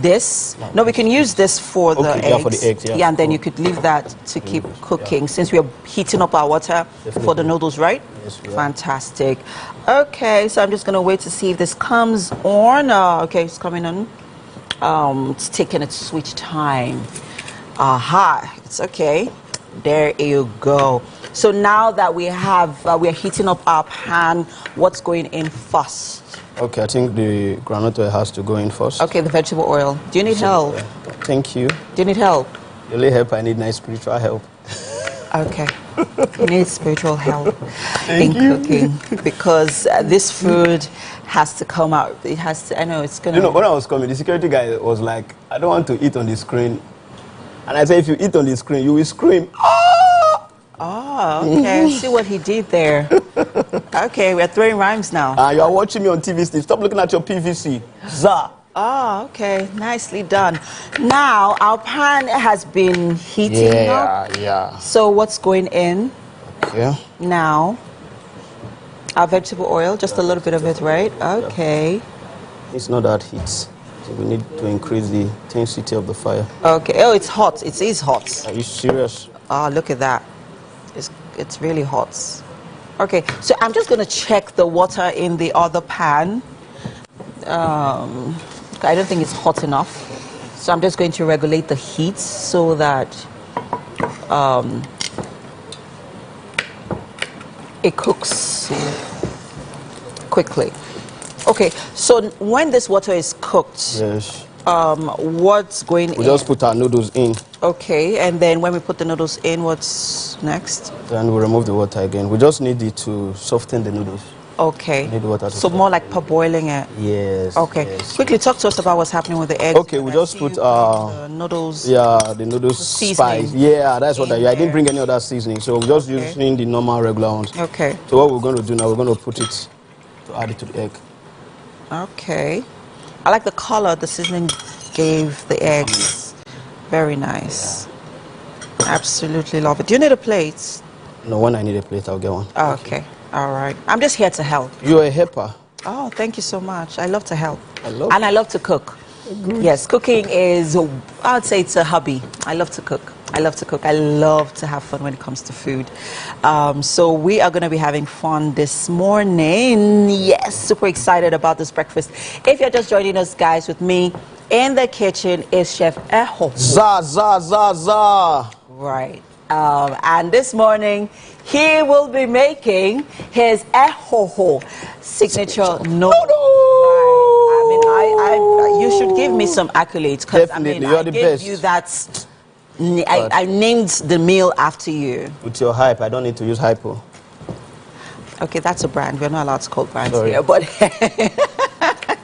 this. No, we can use this for the eggs. Yeah, for the eggs, yeah, and then you could leave that to keep cooking since we're heating up our water for the noodles, right? Yes, fantastic. Okay, so I'm just going to wait to see if this comes on. Okay, it's coming on. It's taking its sweet time. Aha, it's okay. There you go. So now that we have, we're heating up our pan, what's going in first? Okay, I think the groundnut oil has to go in first. Okay, the vegetable oil. Do you need help? Thank you. Do you need help? The only help I need is spiritual help. Okay. You need spiritual help in cooking because this food has to come out. It has to, I know it's going to... You know, when I was coming, the security guy was like, I don't want to eat on the screen. And I said, if you eat on the screen, you will scream. Oh, okay. I see what he did there. Okay, we're throwing rhymes now. You are watching me on TV, Steve. Stop looking at your PVC. Za. Oh, okay. Nicely done. Now, our pan has been heating up. Yeah. So what's going in? Okay. Now, our vegetable oil, just a little bit of it, right? Okay. It's not that heat. So we need to increase the intensity of the fire. Okay. Oh, it's hot. It is hot. Are you serious? Oh, look at that. It's really hot. Okay, so I'm just going to check the water in the other pan. I don't think it's hot enough. So I'm just going to regulate the heat so that it cooks quickly. Okay, so when this water is cooked, what's going in? We just put our noodles in. Okay, and then when we put the noodles in, what's next? Then we remove the water again. We just need it to soften the noodles. Okay. We need water to more like parboiling it. Yes. Okay. Yes. Quickly talk to us about what's happening with the eggs. Okay, we just put the noodles. Yeah, the noodles spice. Yeah, that's what I didn't bring any other seasoning, so we're just using the normal regular ones. Okay. So what we're going to do now, we're going to put it to add it to the egg. Okay. I like the color the seasoning gave the eggs. Very nice. Yeah. Absolutely love it. Do you need a plate? No, when I need a plate, I'll get one. Okay. All right. I'm just here to help. You're a helper. Oh, thank you so much. I love to help. I love to cook. Good. Yes, cooking is, I would say it's a hobby. I love to cook. I love to cook. I love to have fun when it comes to food. So we are going to be having fun this morning. Yes, super excited about this breakfast. If you're just joining us, guys, with me in the kitchen is Chef Eho. Za. Right. And this morning, he will be making his Ehoho signature noodle. Right. You should give me some accolades because I gave best. You that. I named the meal after you. With your hype, I don't need to use hypo. Okay, that's a brand. We're not allowed to call brands here, but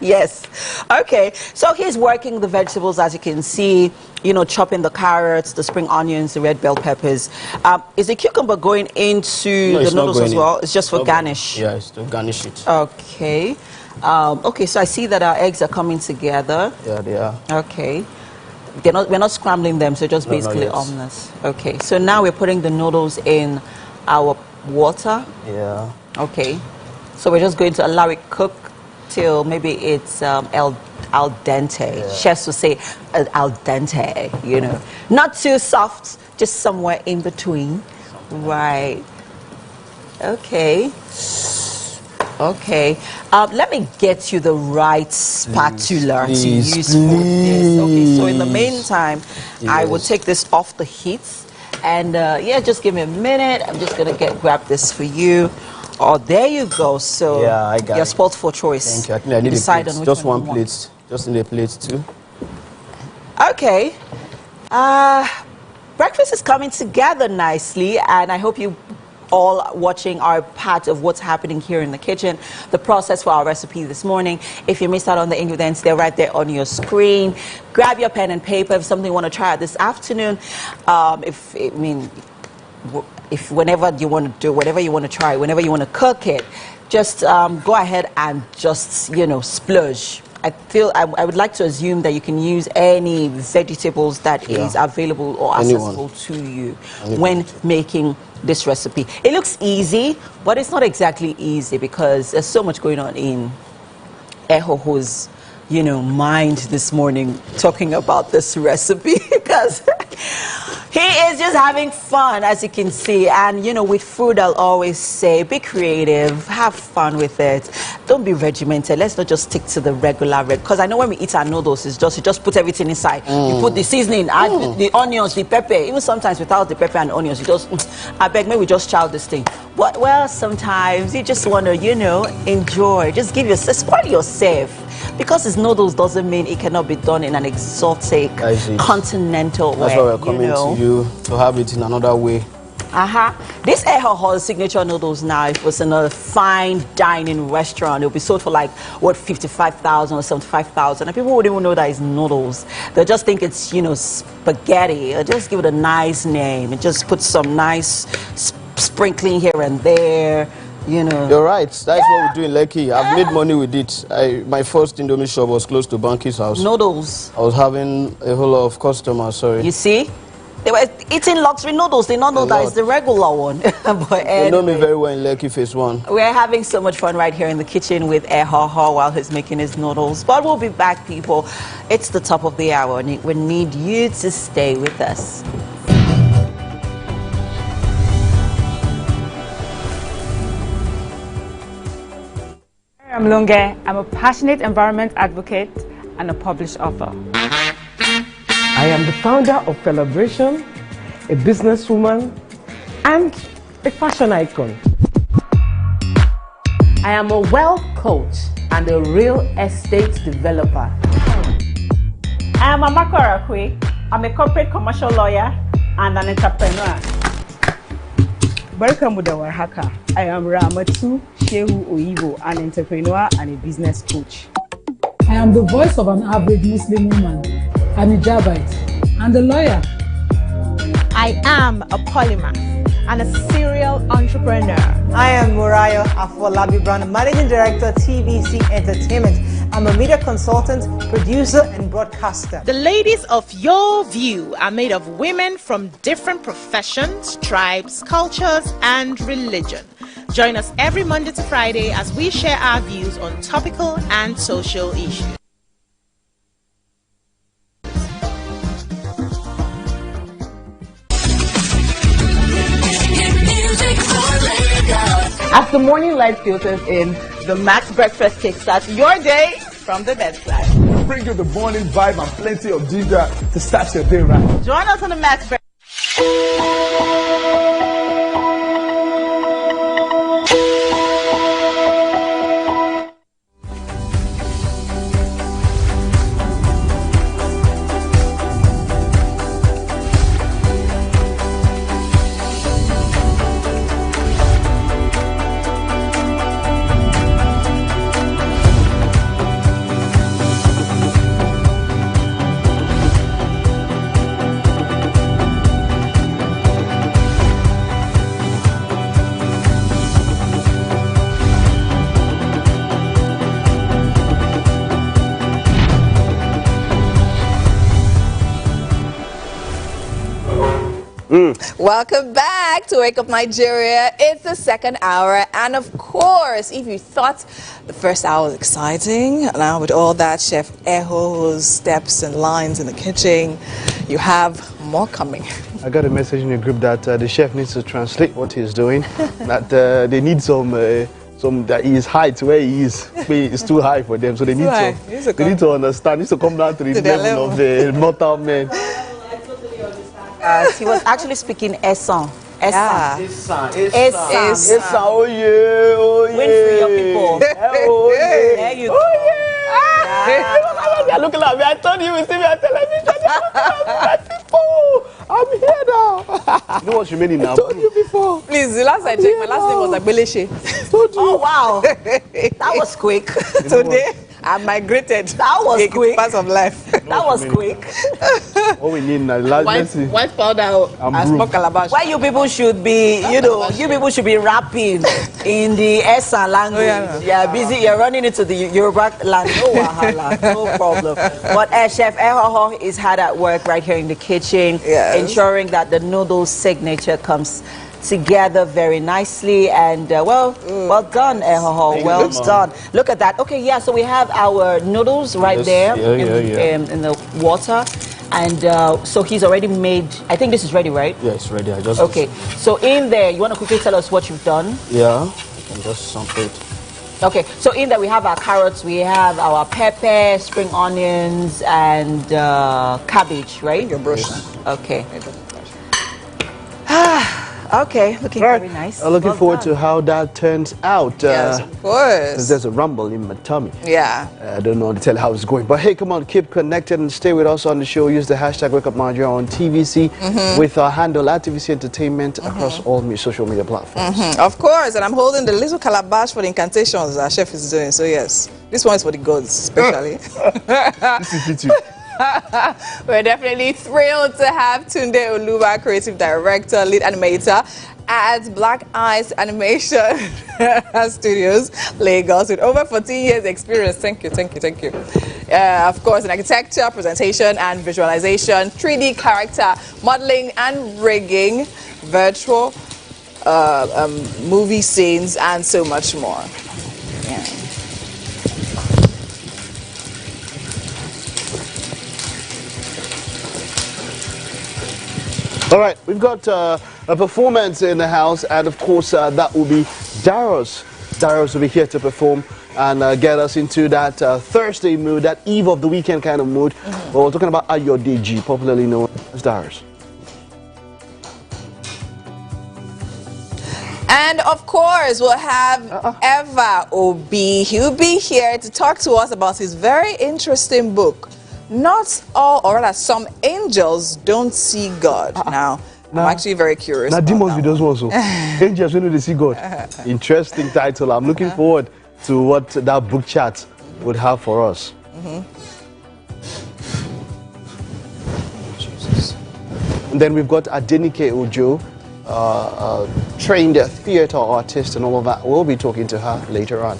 yes. Okay, so he's working the vegetables, as you can see, you know, chopping the carrots, the spring onions, the red bell peppers. Is the cucumber going into the noodles as well? It's just for garnish? Yeah, it's to garnish it. Okay. Okay, so I see that our eggs are coming together. Yeah, they are. Okay. We're not scrambling them, so just basically omelets. Okay, so now we're putting the noodles in our water. Yeah. Okay, so we're just going to allow it cook till maybe it's al dente. Yeah. Chefs will say al dente, you know. Not too soft, just somewhere in between. Right. Okay. Okay. Let me get you the right spatula to use for this. Okay, so in the meantime, I will take this off the heat. And yeah, just give me a minute. I'm just going to grab this for you. Oh, there you go. So yeah, I got you're spoiled for choice. Thank you. I think I need Decide a plate. on which Just one one plate. Just need a plate too. Okay. Breakfast is coming together nicely, and I hope you all watching are part of what's happening here in the kitchen. The process for our recipe this morning. If you missed out on the ingredients, they're right there on your screen. Grab your pen and paper if something you want to try out this afternoon. If whenever you want to do whatever you want to try, whenever you want to cook it, just go ahead and just, you know, splurge. I would like to assume that you can use any vegetables that is available or accessible to you when making this recipe. It looks easy, but it's not exactly easy because there's so much going on in Ehoho's, you know, mind this morning talking about this recipe because he is just having fun, as you can see. And, you know, with food, I'll always say, be creative, have fun with it. Don't be regimented. Let's not just stick to the regular because I know when we eat our noodles, it's just, you just put everything inside. You put the seasoning, add the onions, the pepper. Even sometimes without the pepper and onions, you just, I beg, maybe we just chow this thing. But, well, sometimes you just want to, you know, enjoy. Just give yourself, spoil yourself. Because it's noodles doesn't mean it cannot be done in an exotic, continental way. That's why we're coming to you to have it in another way. This Ehoho signature noodles now, if it was in a fine dining restaurant, it would be sold for like, what, 55,000 or 75,000. And people wouldn't even know that it's noodles. They'll just think it's, you know, spaghetti. Or just give it a nice name and just put some nice sprinkling here and there. You know. You're right. That's what we do in Lekki. I've made money with it. My first Indomie shop was close to Banky's house. Noodles. I was having a whole lot of customers, sorry. You see? They were eating luxury noodles. They don't know that it's the regular one. But anyway, they know me very well in Lekki Phase 1. We're having so much fun right here in the kitchen with Ehoho while he's making his noodles. But we'll be back, people. It's the top of the hour, and we need you to stay with us. I'm Lunge. I'm a passionate environment advocate and a published author. I am the founder of Celebration, a businesswoman, and a fashion icon. I am a wealth coach and a real estate developer. I am Amako Arakwe. I'm a corporate commercial lawyer and an entrepreneur. Barkamu da warhaka. I am Ramatu Shehu Oyibo, an entrepreneur and a business coach. I am the voice of an average Muslim woman, an hijabite, and a lawyer. I am a polymath and a serial entrepreneur. I am Murayo Afolabi Brown, Managing Director, TVC Entertainment. I'm a media consultant, producer, and broadcaster. The ladies of Your View are made of women from different professions, tribes, cultures, and religion. Join us every Monday to Friday as we share our views on topical and social issues. As the morning light filters in, the Max Breakfast kickstarts your day from the bedside. We bring you the morning vibe and plenty of ginger to start your day right. Join us on the Max Breakfast. Welcome back to Wake Up Nigeria. It's the second hour, and of course, if you thought the first hour was exciting, now with all that Chef Eho's steps and lines in the kitchen, you have more coming. I got a message in the group that the chef needs to translate what he's doing. That they need some that he is high to where he is. It's too high for them, so they need to understand. Needs to come down to the level of the mortal men. He was actually speaking Essan. Yeah. Essan, oh yeah, oh yeah. Win for your people. Oh yeah. There you go. Oh yeah. They're looking at me. I told you, see me on television. I'm here now. You know what's remaining now? I told you before. Please, the last I checked, my last name was Agbeleche. Oh wow, that was quick. Today, I migrated. That was quick. Pass of life. That was quick. What we need now, white powder and small calabash. Why you people should be, you people should be rapping in the Esa language. Yeah, busy. You're running into the Yoruba land. No wahala, no problem. But Chef Ehoho is hard at work right here in the kitchen, ensuring that the noodles signature comes together very nicely, and well done, Ehoho. Well done. Look at that. Okay, yeah. So we have our noodles right there in the water, and so he's already made. I think this is ready, right? Yeah, it's ready. I just okay. So in there, you want to quickly tell us what you've done? Yeah, I can just sample it. Okay, so in there we have our carrots, we have our pepper, spring onions, and cabbage, right? Your brush. Okay. Okay, looking very nice. Looking forward to how that turns out. Yes, of course. There's a rumble in my tummy. Yeah. I don't know to tell how it's going. But hey, come on, keep connected and stay with us on the show. Use the hashtag Wake Up Nigeria on TVC with our handle at TVC Entertainment across all social media platforms. Of course, and I'm holding the little calabash for the incantations our chef is doing. So yes, this one is for the gods, especially. This is you too. We're definitely thrilled to have Tunde Oluwa, creative director, lead animator at Black Eyes Animation Studios, Lagos, with over 14 years experience. Thank you. Of course, in architecture, presentation and visualization, 3D character modeling and rigging, virtual movie scenes, and so much more. Yeah. All right, we've got a performance in the house, and of course that will be Darius. Darius will be here to perform and get us into that Thursday mood, that eve of the weekend kind of mood. Well, we're talking about Ayodeji, popularly known as Darius. And of course, we'll have Eva Obi. He'll be here to talk to us about his very interesting book. Not all, or rather, some angels don't see God. Now, I'm actually very curious. Now, demons with those ones. Angels, when do they see God? Interesting title. I'm looking forward to what that book chat would have for us. And then we've got Adenike Ojo, trained theater artist and all of that. We'll be talking to her later on.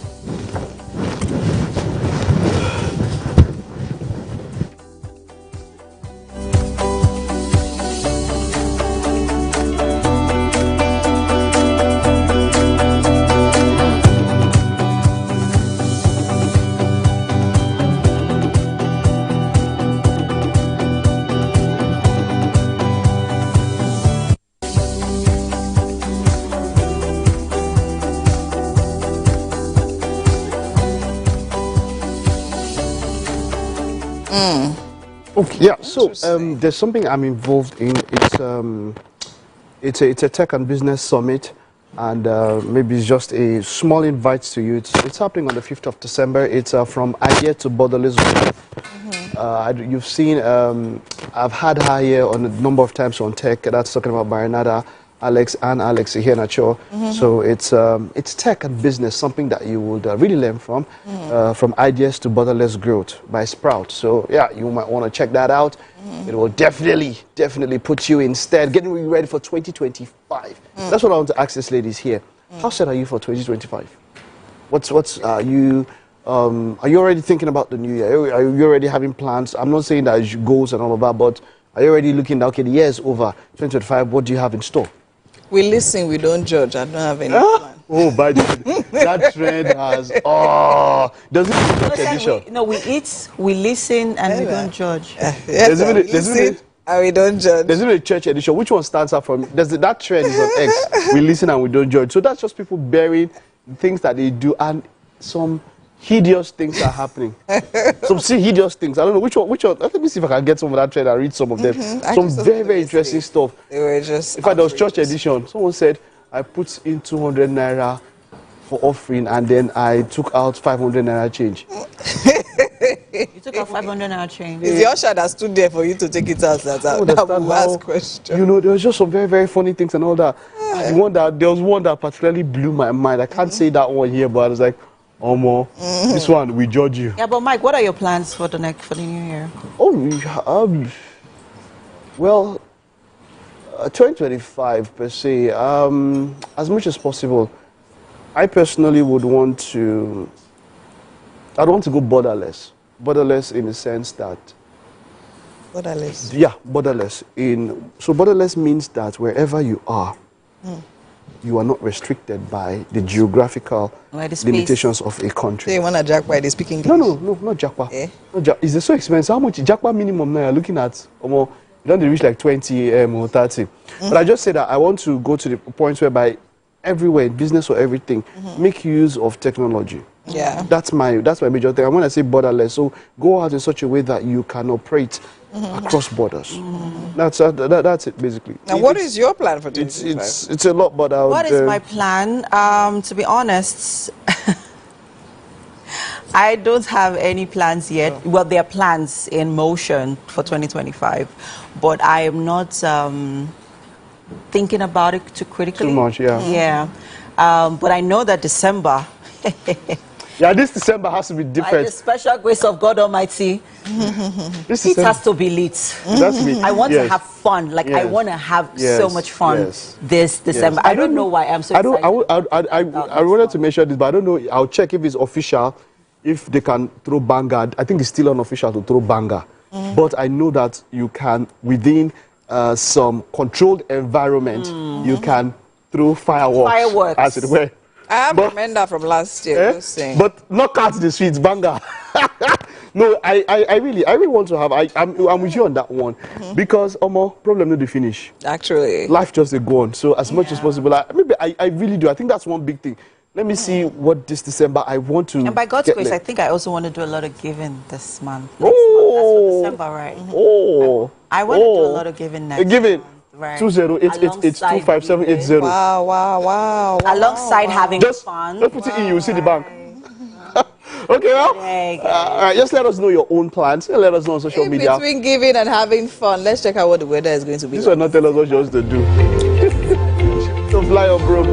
Okay, yeah, so there's something I'm involved in. It's a tech and business summit, and maybe it's just a small invite to you. It's happening on the 5th of December. It's from idea to borderless growth. You've seen, I've had her here on a number of times on tech. That's talking about Baranada, Alex here, Nacho. So it's tech and business, something that you would really learn from ideas to borderless growth by Sprout. So yeah, you might want to check that out. It will definitely put you instead, getting you ready for 2025. That's what I want to ask these ladies here. How set are you for 2025? Are you already thinking about the new year? Are you already having plans? I'm not saying that it's goals and all of that, but Are you already looking at, okay, the year is over, 2025, what do you have in store? We listen, we don't judge. I don't have any plan. Oh, by the way, that trend has, does it mean church edition? We eat, we listen, and we don't judge. Yes, we listen, and we don't judge. There's even a church edition. Which one stands out for me? That trend is on X. We listen and we don't judge. So that's just people bearing things that they do, and some hideous things are happening. Some hideous things. I don't know which one. Let me see if I can get some of that trend and read some of them. Some very, very interesting stuff. They were just. In fact, there was church edition. Someone said, I put in 200 naira for offering, and then I took out 500 naira change. You took out 500 naira change. It's the usher that stood there for you to take it out. That was question. You know, there was just some very, very funny things and all that. There was one that particularly blew my mind. I can't say that one here, but I was like, Omo, this one, we judge you. Yeah, but Mike, what are your plans for the new year? Oh, well, 2025 per se, as much as possible, I personally would want to, I'd want to go borderless. Borderless in the sense that... Borderless? Yeah, borderless. So borderless means that wherever you are, you are not restricted by the geographical limitations of a country. So you want to jackpot, they speak English? No, not jackpot. It's so expensive. How much jackpot minimum now you're looking at? You don't reach like 20 or 30. But I just say that I want to go to the point whereby everywhere, in business or everything, make use of technology. Yeah. That's my major thing. I want to say borderless. So go out in such a way that you can operate across borders. That's it basically. Now, what is your plan for 2025? It's a lot, but what is my plan? To be honest, I don't have any plans yet. Well, there are plans in motion for 2025, but I am not thinking about it too critically. Too much, yeah. Yeah. But I know that December... Yeah, this December has to be different. By the special grace of God Almighty, it has to be lit. I want to have fun. Like, I want to have so much fun this December. I don't know why I'm so excited. I wanted to mention this, but I don't know. I'll check if it's official, if they can throw banger. I think it's still unofficial to throw banger. But I know that you can, within some controlled environment, you can throw fireworks. As it were. I have remember from last year. But not out the streets, banger. No, I really want to have. I'm with you on that one because problem not the finish. Actually, life just a go on. So as much as possible, I really do. I think that's one big thing. Let me see what this December I want to. And by God's grace, I think I also want to do a lot of giving this month. Next month. That's for December, right? I want to do a lot of giving next month. Right. 2088825780. Wow. Alongside having fun. Just put it in, you see the bank. Okay, well, all right, just let us know your own plans. Let us know on social media. Between giving and having fun, let's check out what the weather is going to be. This will not tell us what you're supposed to do. So fly up, bro.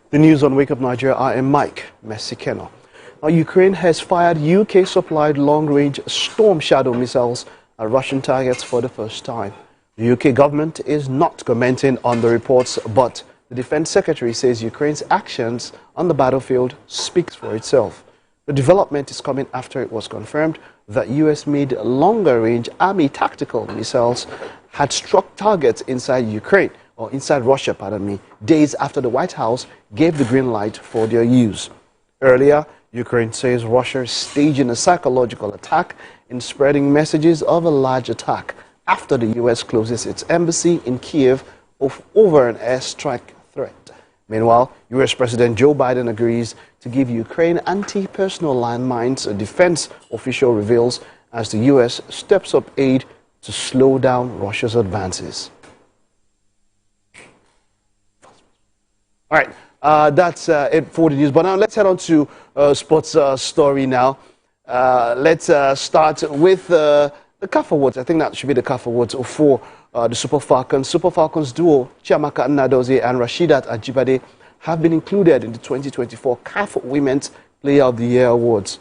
The news on Wake Up Nigeria, I am Mike Messikeno. Now, Ukraine has fired UK-supplied long-range Storm Shadow missiles at Russian targets for the first time. The UK government is not commenting on the reports, but the Defense Secretary says Ukraine's actions on the battlefield speaks for itself. The development is coming after it was confirmed that US-made longer-range Army tactical missiles had struck targets inside Ukraine, or inside Russia, days after the White House gave the green light for their use. Earlier, Ukraine says Russia is staging a psychological attack in spreading messages of a large attack after the U.S. closes its embassy in Kiev over an airstrike threat. Meanwhile, U.S. President Joe Biden agrees to give Ukraine anti-personnel landmines, a defense official reveals, as the U.S. steps up aid to slow down Russia's advances. All right, that's it for the news. But now let's head on to sports story now. Let's start with the CAF Awards. I think that should be the CAF Awards for the Super Falcons. Super Falcons duo Chiamaka Nnadozie and Rasheedat Ajibade have been included in the 2024 CAF Women's Player of the Year Awards.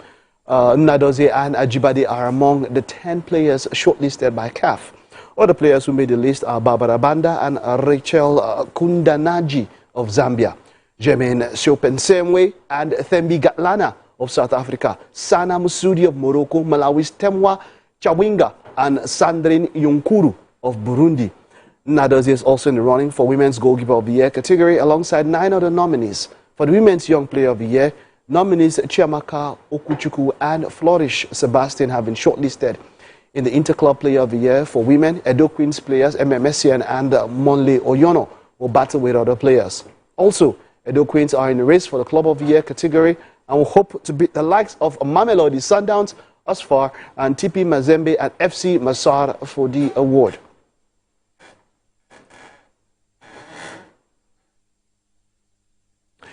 Nnadozie and Ajibade are among the 10 players shortlisted by CAF. Other players who made the list are Barbara Banda and Rachel Kundanaji of Zambia, Jermaine Siopensemwe and Thembi Gatlana of South Africa, Sana Musudi of Morocco, Malawi's Temwa Chawinga and Sandrine Yunkuru of Burundi. Nnadozie is also in the running for Women's Goalkeeper of the Year category alongside 9 other nominees. For the Women's Young Player of the Year, nominees Chiamaka Okuchukwu and Flourish Sebastian have been shortlisted. In the Interclub Player of the Year for women, Edo Queens players MMSian and Monle Oyono will battle with other players. Also, Edo Queens are in the race for the Club of the Year category and will hope to beat the likes of Mamelodi Sundowns, Asfar, and TP Mazembe and FC Masar for the award.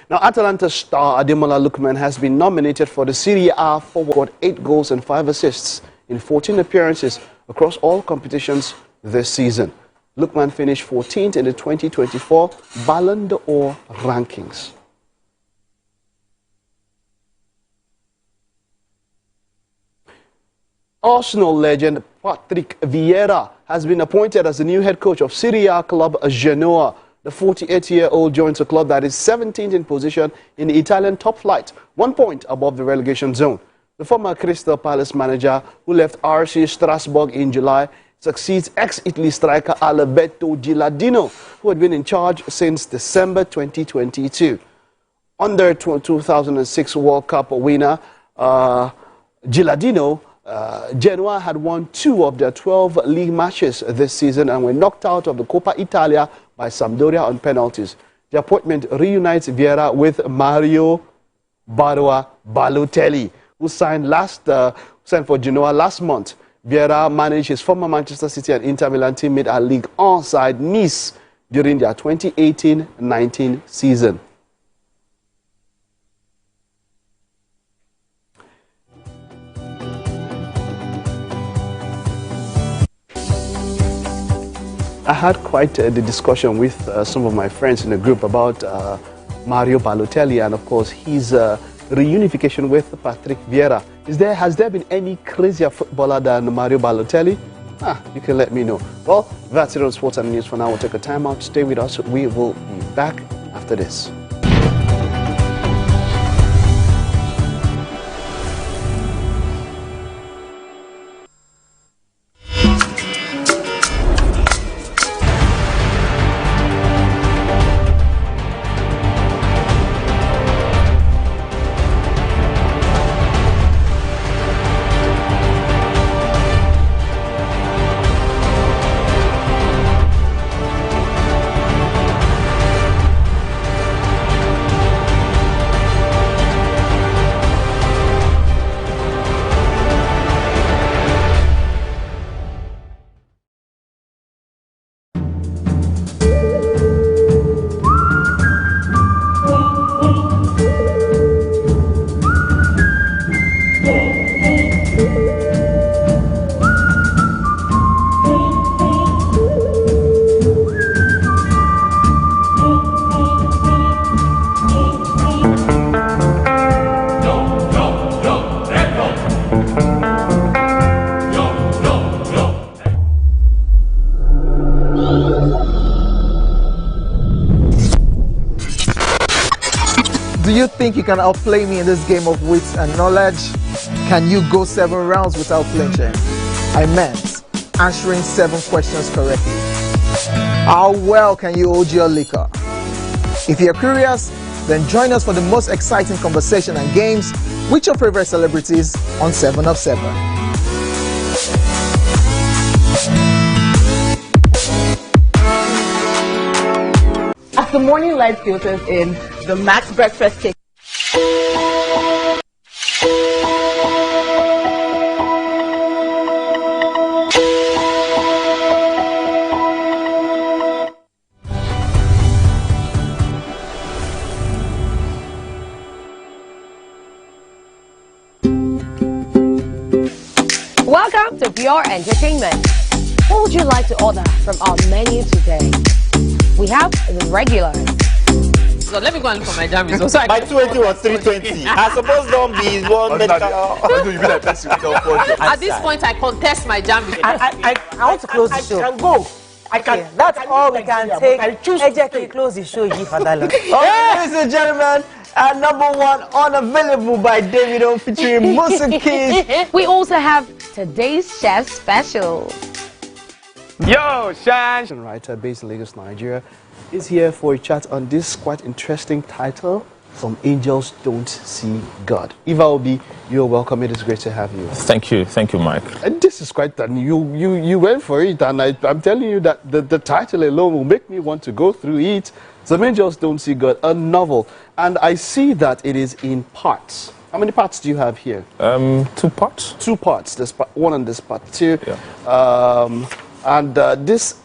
Now, Atalanta star Ademola Lookman has been nominated for the Serie A forward, 8 goals and 5 assists in 14 appearances across all competitions this season. Lookman finished 14th in the 2024 Ballon d'Or rankings. Arsenal legend Patrick Vieira has been appointed as the new head coach of Serie A club Genoa. The 48-year-old joins a club that is 17th in position in the Italian top flight, 1 point above the relegation zone. The former Crystal Palace manager, who left RC Strasbourg in July, succeeds ex-Italy striker Alberto Gilardino, who had been in charge since December 2022. Under 2006 World Cup winner Gilardino, Genoa had won 2 of their 12 league matches this season and were knocked out of the Coppa Italia by Sampdoria on penalties. The appointment reunites Vieira with Mario Barua Balotelli, who signed for Genoa last month. Vieira managed his former Manchester City and Inter Milan teammate at Ligue 1 side Nice during their 2018-19 season. I had quite the discussion with some of my friends in the group about Mario Balotelli and, of course, his reunification with Patrick Vieira. Has there been any crazier footballer than Mario Balotelli? You can let me know. Well, that's it on Sports and News for now. We'll take a time out. Stay with us. We will be back after this. Do you think you can outplay me in this game of wits and knowledge? Can you go 7 rounds without flinching? I meant answering 7 questions correctly. How well can you hold your liquor? If you're curious, then join us for the most exciting conversation and games with your favorite celebrities on 7 of 7. morning light filters in the Max Breakfast Cake. Welcome to Pure Entertainment. What would you like to order from our menu today? We have the regular. So let me go and look for my jam results. My 280 was 320. I suppose don't be one medical. At this point, I contest my jam results. I want to close the show. I can go. I can. Okay, that's all we can take. I choose to close the show. Ladies and gentlemen, number one, Unavailable by Davido featuring Musa Keys. We also have today's chef special. Yo, Shan! Writer based in Lagos, Nigeria, is here for a chat on this quite interesting title, Some Angels Don't See God. Eva Obi, you're welcome. It is great to have you. Thank you, Mike. And this is quite you went for it, and I'm telling you that the title alone will make me want to go through it. Some Angels Don't See God, a novel, and I see that it is in parts. How many parts do you have here? 2 parts. 2 parts. There's part 1 and this part 2. Yeah. And there's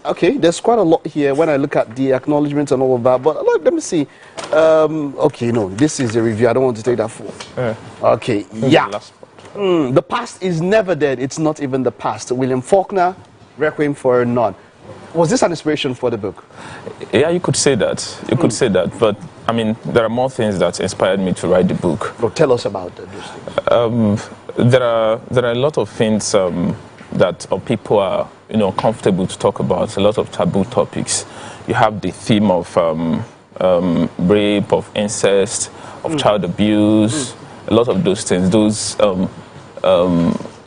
quite a lot here when I look at the acknowledgements and all of that. But let me see. Okay, no, this is a review. I don't want to take that for. Okay, yeah. The past is never dead. It's not even the past. William Faulkner, Requiem for a Nun. Was this an inspiration for the book? Yeah, you could say that. You could say that. But, I mean, there are more things that inspired me to write the book. Well, tell us about those things. There are a lot of things that people are comfortable to talk about, a lot of taboo topics. You have the theme of rape, of incest, of child abuse, a lot of those things, those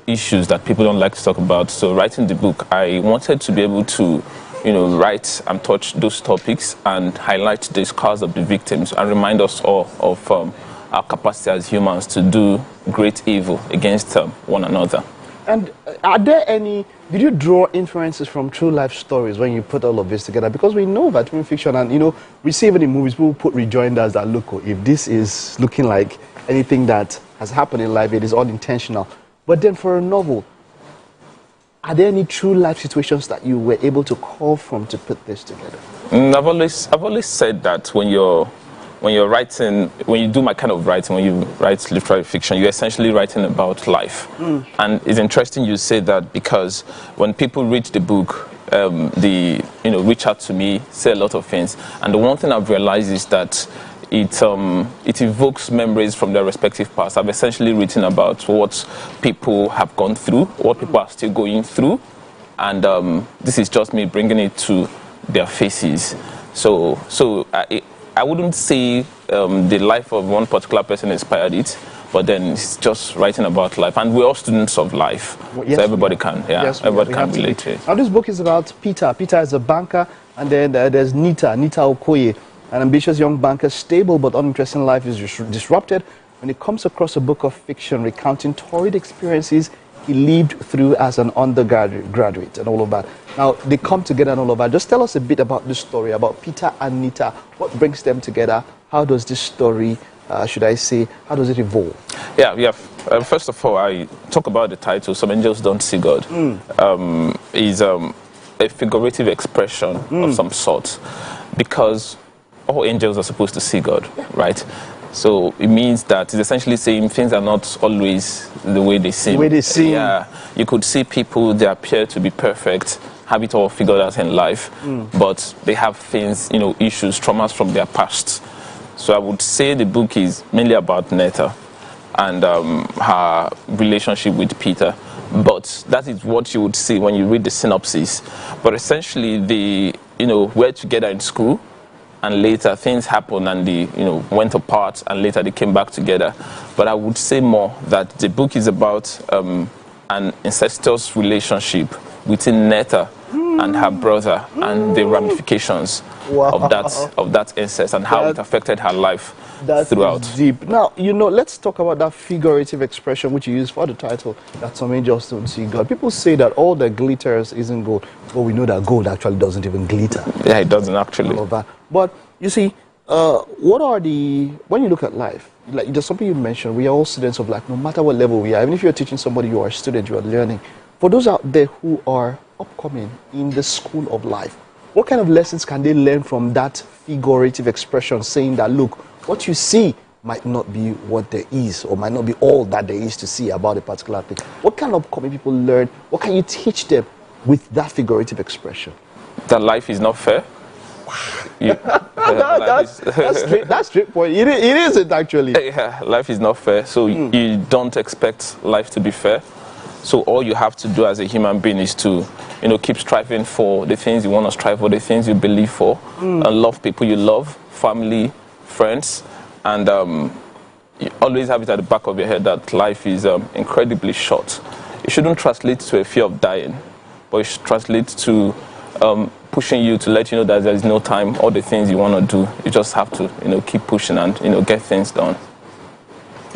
issues that people don't like to talk about. So writing the book, I wanted to be able to write and touch those topics and highlight the scars of the victims and remind us all of our capacity as humans to do great evil against one another. And are there any, did you draw influences from true life stories when you put all of this together? Because we know that in fiction, and we see even in movies, people put rejoinders that look, if this is looking like anything that has happened in life, it is unintentional. But then for a novel, are there any true life situations that you were able to call from to put this together? I've always said that when you're writing, when you do my kind of writing, when you write literary fiction, you're essentially writing about life. And it's interesting you say that, because when people read the book, they reach out to me, say a lot of things. And the one thing I've realized is that it evokes memories from their respective past. I've essentially written about what people have gone through, what people are still going through. And this is just me bringing it to their faces. So I wouldn't say the life of one particular person inspired it, but then it's just writing about life. And we're all students of life, yes, so everybody can, everybody can relate to it. Now this book is about Peter. Peter is a banker, and then there's Nita Okoye, an ambitious young banker. Stable but uninteresting life is disrupted when he comes across a book of fiction recounting torrid experiences he lived through as an undergraduate and all of that. Now, they come together and all of that. Just tell us a bit about this story, about Peter and Nita. What brings them together? How does this story, should I say, how does it evolve? Yeah. First of all, I talk about the title, Some Angels Don't See God. Is a figurative expression of some sort, because all angels are supposed to see God, right? So it means that it's essentially saying things are not always the way they seem. The way they seem. Yeah, you could see people, they appear to be perfect, have it all figured out in life, but they have things, issues, traumas from their past. So I would say the book is mainly about Nita and her relationship with Peter. But that is what you would see when you read the synopsis. But essentially, they, were together in school, and later things happened and they, went apart, and later they came back together. But I would say more that the book is about an incestuous relationship between Nita and her brother, and the ramifications of that incest and how it affected her life throughout. Deep. Now, let's talk about that figurative expression which you use for the title, that some angels don't see God. People say that all that glitters isn't gold, but we know that gold actually doesn't even glitter. Yeah, it doesn't actually. But you see, what are when you look at life, like there's something you mentioned, we are all students of life, no matter what level we are. Even if you're teaching somebody, you are a student, you are learning. For those out there who are upcoming in the school of life, what kind of lessons can they learn from that figurative expression saying that, look, what you see might not be what there is, or might not be all that there is to see about a particular thing? What can upcoming people learn? What can you teach them with that figurative expression? That life is not fair. That's straight point. It isn't actually. Yeah, life is not fair, so you don't expect life to be fair. So all you have to do as a human being is to, keep striving for the things you want to strive for, the things you believe for, and love people you love, family, friends, and you always have it at the back of your head that life is incredibly short. It shouldn't translate to a fear of dying, but it should translate to pushing you to let you know that there is no time. All the things you want to do, you just have to, keep pushing and get things done.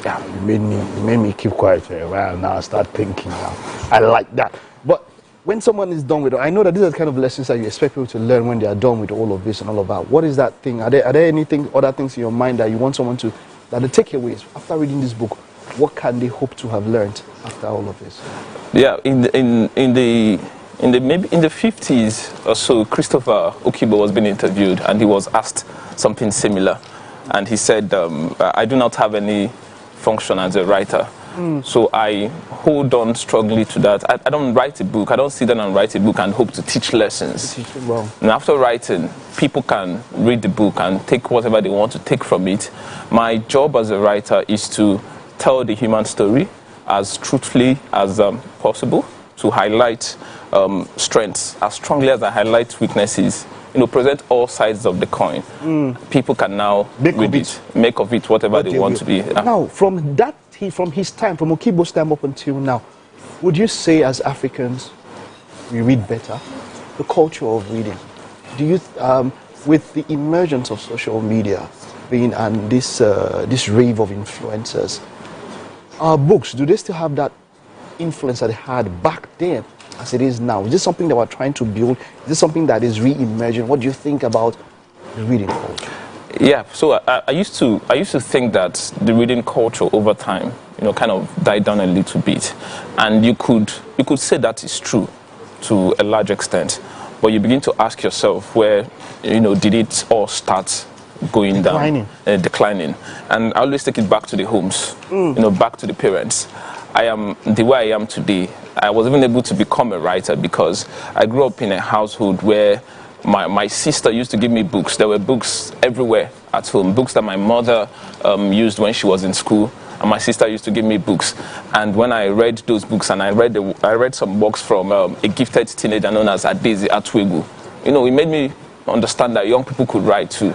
Yeah, you made me keep quiet for a while now. I start thinking now. I like that. But when someone is done with it, I know that these are the kind of lessons that you expect people to learn when they are done with all of this and all of that. What is that thing? Are there other things in your mind that you want someone to, that the takeaways after reading this book? What can they hope to have learned after all of this? Yeah, maybe in the 50s or so, Christopher Okibo was being interviewed, and he was asked something similar, and he said, "I do not have any function as a writer, so I hold on strongly to that. I don't write a book. I don't sit down and write a book and hope to teach lessons. And after writing, people can read the book and take whatever they want to take from it. My job as a writer is to tell the human story as truthfully as possible, to highlight strengths as strongly as I highlight weaknesses. Present all sides of the coin. People can now make of it whatever they want to be. Now, from his time, from Okibo's time up until now, would you say as Africans we read better? The culture of reading. Do you, with the emergence of social media being and this rave of influencers, our books, do they still have that influence that they had back then as it is now? Is this something that we're trying to build? Is this something that is re-emerging? What do you think about the reading culture? Yeah, so I used to think that the reading culture over time, kind of died down a little bit, and you could say that is true to a large extent, but you begin to ask yourself where did it all start going down, declining, and I always take it back to the homes, back to the parents. I am the way I am today. I was even able to become a writer because I grew up in a household where my sister used to give me books. There were books everywhere at home, books that my mother used when she was in school, and my sister used to give me books. And when I read those books, and I read some books from a gifted teenager known as Adezi Atwegu, it made me understand that young people could write too.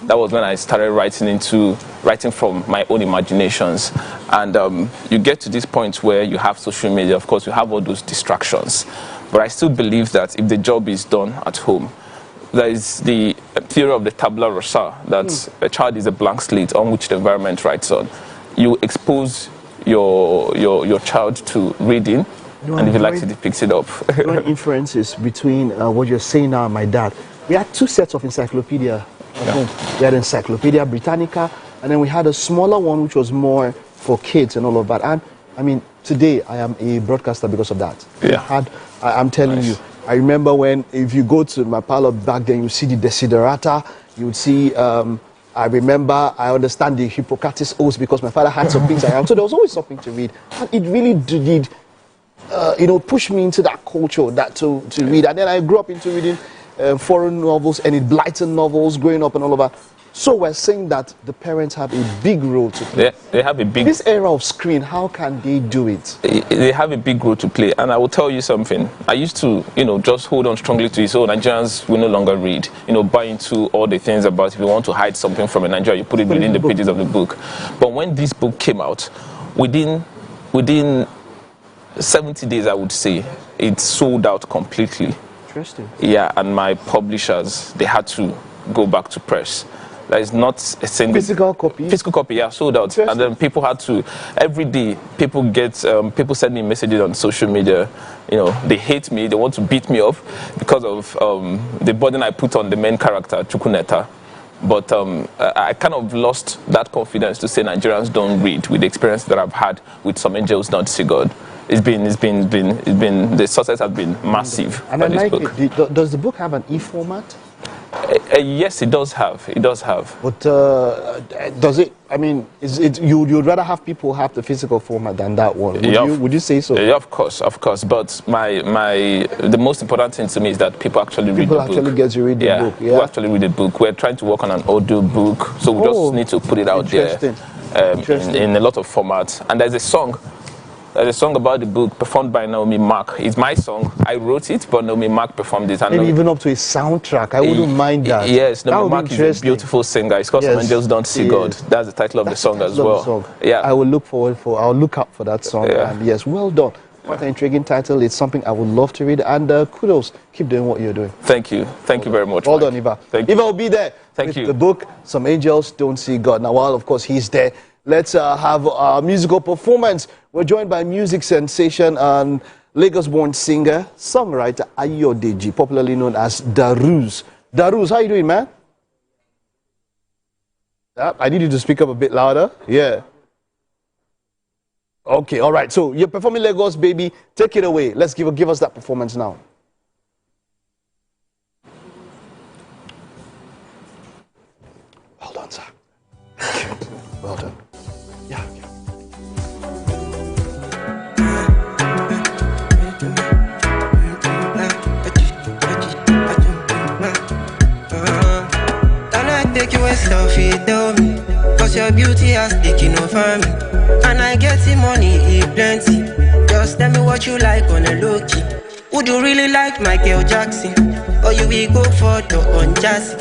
That was when I started writing from my own imaginations. And you get to this point where you have social media, of course, you have all those distractions. But I still believe that if the job is done at home, there is the theory of the tabula rasa, that a child is a blank slate on which the environment writes on. You expose your child to reading, and if he likes it, he picks it up. Inferences between what you're saying now and my dad. We had two sets of encyclopedia at home. We had Encyclopedia Britannica, and then we had a smaller one which was more for kids and all of that. And I mean, today I am a broadcaster because of that. Yeah. I'm telling you, I remember when, if you go to my parlor back then, you see the Desiderata, you would see, I understand the Hippocrates Oath because my father had some things around. So there was always something to read. And it really did, push me into that culture, that to read. And then I grew up into reading foreign novels and Blighton novels growing up and all of that. So we're saying that the parents have a big role to play. They have a big... In this era of screen, how can they do it? They have a big role to play. And I will tell you something. I used to, just hold on strongly to it. So Nigerians will no longer read. Buy into all the things about if you want to hide something from a Nigerian, you put it within the pages of the book. But when this book came out, within 70 days, I would say, it sold out completely. Interesting. Yeah, and my publishers, they had to go back to press. There is not a single physical copy. Physical copy, yeah, sold out. And then people had to, every day, people send me messages on social media. They hate me, they want to beat me up because of the burden I put on the main character, Chukuneta. But I kind of lost that confidence to say Nigerians don't read with the experience that I've had with Some Angels Don't See God. It's been the success has been massive. And I like it. Does the book have an e-format? Yes, it does have. It does have. But does it? I mean, you'd rather have people have the physical format than that one? Would you say so? Yeah, of course. But the most important thing to me is that people actually read the book. People actually get to read the book. Yeah, people actually read the book. We're trying to work on an audio book, so we just need to put it out there in a lot of formats. And there's a song. There's a song about the book performed by Naomi Mark. It's my song. I wrote it, but Naomi Mark performed it. And maybe even up to a soundtrack. I wouldn't mind that. Yes, Naomi Mark is a beautiful singer. It's called Some Angels Don't See God. That's the title of the song as well. Yeah, I will look out for that song. Yeah. And yes, well done. What an intriguing title. It's something I would love to read. And kudos. Keep doing what you're doing. Thank you. Thank you very much. Well done, Iva. Thank you. Iva will be there. Thank you. The book, Some Angels Don't See God. Now, while of course he's there, let's have a musical performance. We're joined by music sensation and Lagos-born singer, songwriter Ayodeji, popularly known as Daruz. Daruz, how you doing, man? I need you to speak up a bit louder. Yeah. Okay, all right. So you're performing Lagos, baby. Take it away. Let's give us that performance now. Well done, sir. Well done. Yeah. Can I take you a selfie, tell me? Cause your beauty has taken over me. And I get the money, plenty. Just tell me what you like on a low key. Would you really like Michael Jackson? Or you will go for the on jazz?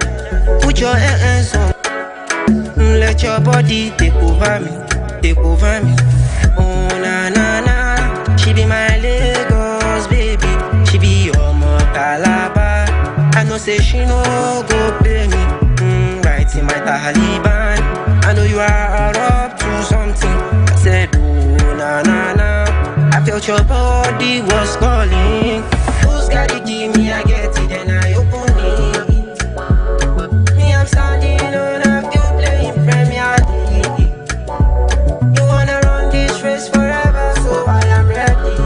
Put your hands on. Let your body take over me, take over me. Oh na na na, she be my Lagos baby, she be your Calabar. I know say she no go play me, right in my Taliban. I know you are up to something. I said oh na na na, I felt your body was calling. Who's got it? Give me, I get it, then I open it. Me, I'm standing on a few playing Premier League. You wanna run this race forever, so I am ready.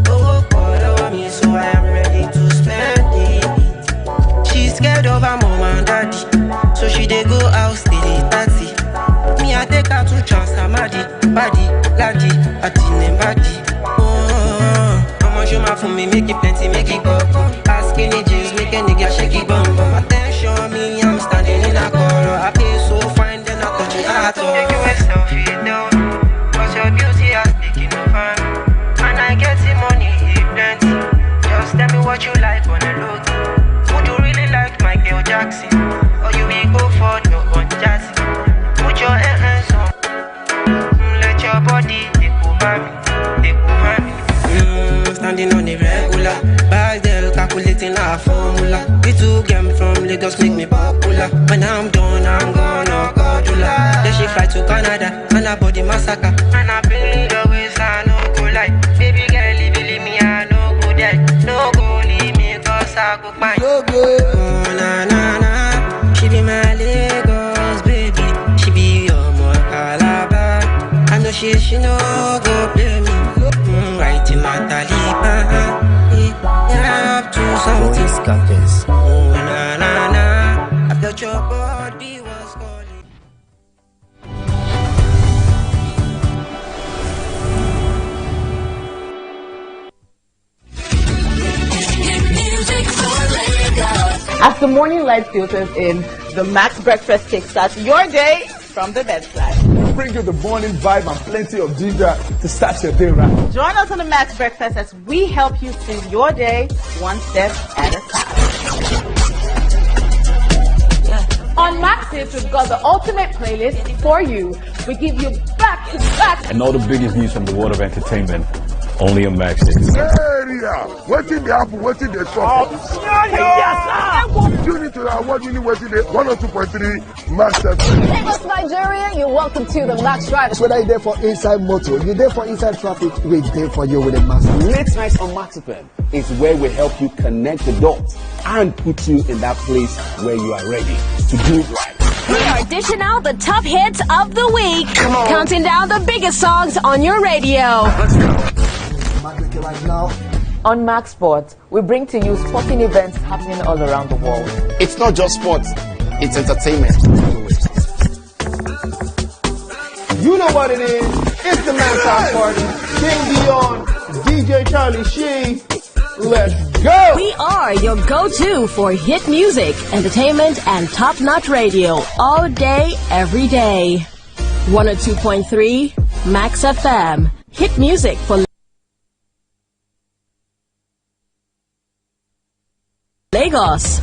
Oh, follow me, so I am ready to spend it. She's scared of her mom and daddy, so she dey go out steady 30. Me, I take her to Transamadi, body, laddie, at the name body. Show my for me, make it plenty, make it go. Ask any G's, make a nigga shake it bum bum. Attention me, I'm standing in a corner. I feel so fine, then I touch it at all. Take you a selfie, though, cause your beauty has taken over. And I get the money, plenty. Just tell me what you like on the look. Would you really like Michael Jackson? Or you will go for the on jazz? Put your hands on. Let your body take over me, take over me. Standing on the regular, bad girl calculating our formula. We two game from Lagos make me popular. When I'm done, I'm gonna go to la. Then she fly to Canada, and her body massacre. And I feel the ways I no go like. Baby girl, believe me, I no go die. No go leave me, cause I go find. Oh na na na, she be my Lagos baby. She be your more Calabar. I know she no go play me. Right in my Taliban, yeah, up to something. Oh na na na, I felt your body was calling. As the morning light filters in, the Max Breakfast kickstarts your day from the bedside. We bring you the morning vibe and plenty of ginger to start your day right. Join us on the Max Breakfast as we help you through your day one step at a time. On Max Hits, we've got the ultimate playlist for you. We give you back to back. And all the biggest news from the world of entertainment, only on Max Hits. Hey, Nigeria. Waiting the apple, waiting the top. You need to award you waiting the 102.3 Max FM. Lagos, Nigeria, you're welcome to the Max Drive. Whether you're there for inside motor, you're there for inside traffic, we're there for you with a Max. Late nights on Max FM is where we help you connect the dots and put you in that place where you are ready to do it right. We are dishing out the top hits of the week, counting down the biggest songs on your radio. Let's go. Right now. On Max Sports, we bring to you sporting events happening all around the world. It's not just sports, it's entertainment. You know what it is. It's the Max House Party. King Dion, DJ Charlie Sheen. Let's go! We are your go-to for hit music, entertainment, and top-notch radio all day, every day. 102.3 Max FM. Hit music for Lagos.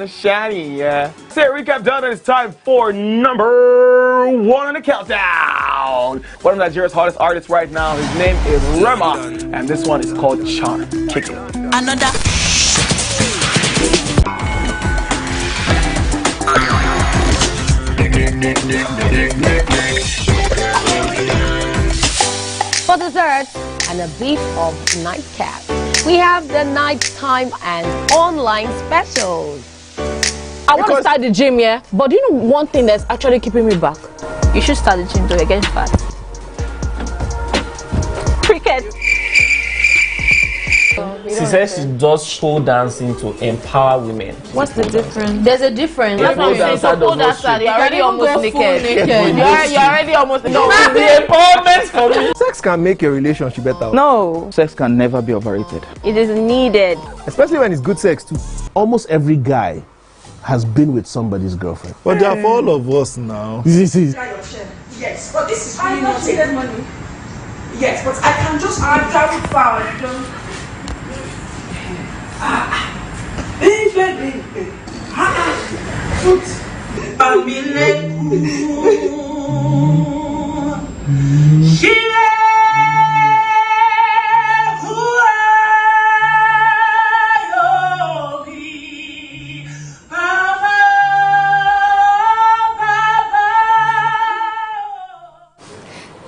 Shiny, yeah. Say recap done, and it's time for number 1 on the countdown. One of Nigeria's hottest artists right now, his name is Rema, and this one is called Charm. Kick it. Another. For dessert and a beef of nightcap, we have the nighttime and online specials. I want to start the gym, yeah, but do you know one thing that's actually keeping me back? You should start the gym to get fat. Cricket. She says she does pole dancing to empower women. What's the difference? There's a difference. That's what I'm saying. So pole dancer, you're already almost naked. You're already almost naked. No, the empowerment for me. Sex can make a relationship better. No. Sex can never be overrated. It is needed. Especially when it's good sex too. Almost every guy has been with somebody's girlfriend. But they are for all of us now. This is. Yes, but this is really not needed money. Yes, but I can just travel far.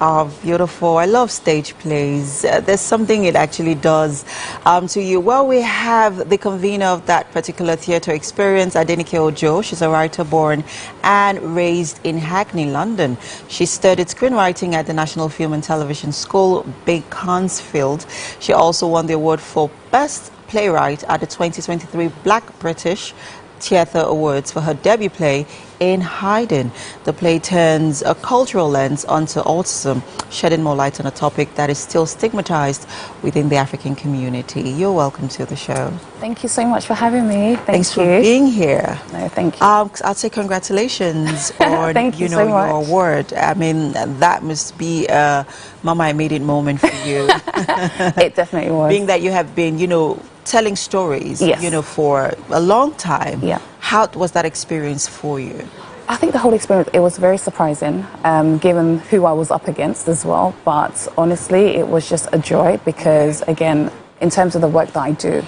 Oh, beautiful. I love stage plays. There's something it actually does to you. Well, we have the convener of that particular theatre experience, Adenike Ojo. She's a writer born and raised in Hackney, London. She studied screenwriting at the National Film and Television School, Beaconsfield. She also won the award for Best Playwright at the 2023 Black British Theatre Awards for her debut play, In Hiding. The play turns a cultural lens onto autism, shedding more light on a topic that is still stigmatized within the African community. You're welcome to the show. Thanks so much for having me. Thanks for being here. No, thank you. I'll say congratulations on thank you so your much. award. I mean, that must be a Mama I Made It moment for you. It definitely was. Being that you have been, telling stories, Yes. for a long time. Yeah. How was that experience for you? I think the whole experience, it was very surprising, given who I was up against as well. But honestly, it was just a joy because, again, in terms of the work that I do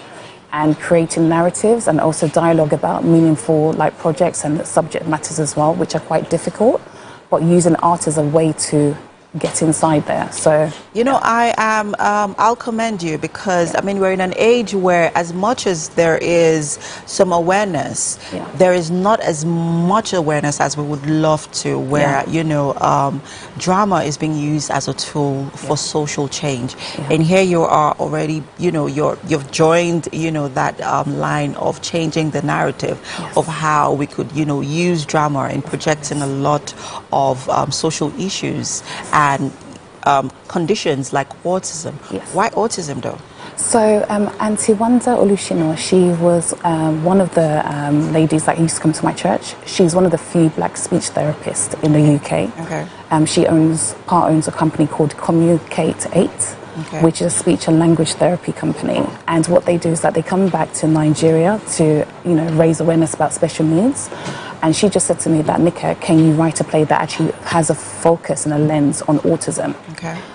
and creating narratives and also dialogue about meaningful projects and subject matters as well, which are quite difficult, but using art as a way to get inside there. So I'll commend you because we're in an age where as much as there is some awareness, there is not as much awareness as we would love to, where drama is being used as a tool for social change. And here you are already, you've joined that line of changing the narrative of how we could use drama in projecting a lot of social issues and conditions like autism. Why autism though? So Auntie Wanda Olushino, she was one of the ladies that used to come to my church. She's one of the few black speech therapists in the UK. Okay. She owns a company called Communicate 8. which is a speech and language therapy company. And what they do is that they come back to Nigeria to, raise awareness about special needs. And she just said to me that, Nika, can you write a play that actually has a focus and a lens on autism?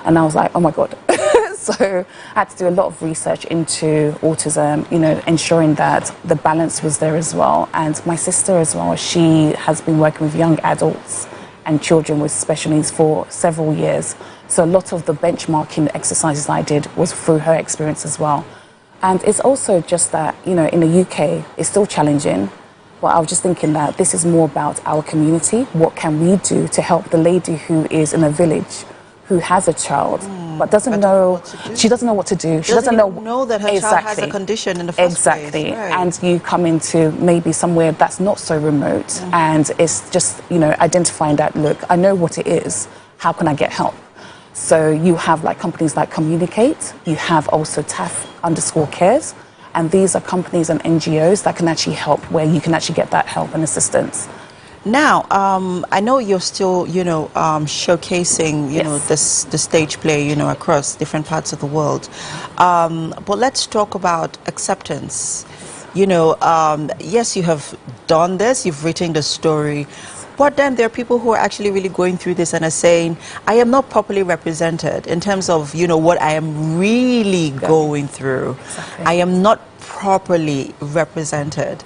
And I was like, oh my God. So I had to do a lot of research into autism, ensuring that the balance was there as well. And my sister as well, she has been working with young adults and children with special needs for several years. So a lot of the benchmarking exercises I did was through her experience as well. And it's also just that, in the UK, it's still challenging. But I was just thinking that this is more about our community. What can we do to help the lady who is in a village who has a child but doesn't know, she doesn't know what to do. She doesn't know that her child has a condition in the first place. Right. And you come into maybe somewhere that's not so remote and it's just, identifying that, look, I know what it is. How can I get help? So you have like companies like Communicate. You have also TAF_cares. And these are companies and NGOs that can actually help, where you can actually get that help and assistance. Now, I know you're still, showcasing, the stage play, across different parts of the world. But let's talk about acceptance. Yes, you have done this, you've written the story, but then there are people who are actually really going through this and are saying, I am not properly represented in terms of, what I am really going through. I am not properly represented.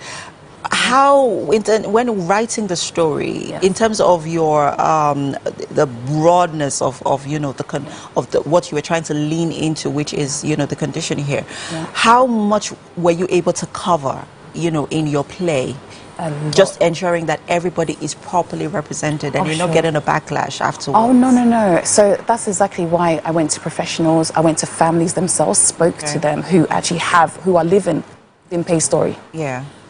How, when writing the story, in terms of your the broadness of what you were trying to lean into, which is the condition here, how much were you able to cover, in your play? Just ensuring that everybody is properly represented and you're not getting a backlash afterwards. Oh, no. So that's exactly why I went to professionals, I went to families themselves, spoke to them who actually who are living in Pay Story.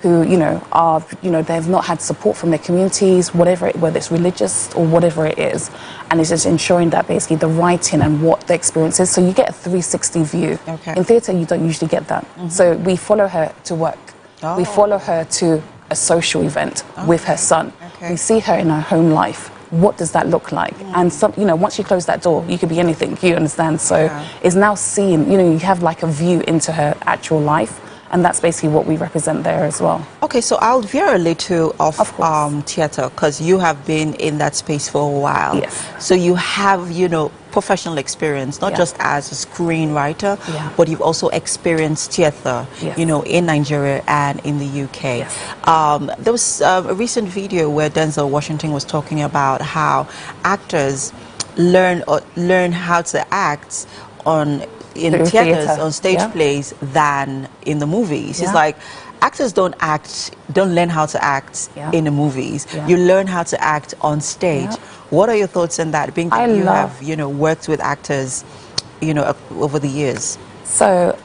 Who, are, they've not had support from their communities, whether it's religious or whatever it is. And it's just ensuring that basically the writing and what the experience is. So you get a 360 view. In theatre, you don't usually get that. So we follow her to work. We follow her to a social event with her son. We see her in her home life. What does that look like? And once you close that door, you could be anything, you understand? So it's now seeing, you have like a view into her actual life. And that's basically what we represent there as well. Okay, so I'll veer a little off theatre, because you have been in that space for a while. Yes. So you have, professional experience, not just as a screenwriter, but you've also experienced theatre, in Nigeria and in the UK. There was a recent video where Denzel Washington was talking about how actors learn how to act in theaters, on stage plays, than in the movies. It's like actors don't learn how to act in the movies. You learn how to act on stage. What are your thoughts on that, being that you have worked with actors over the years? So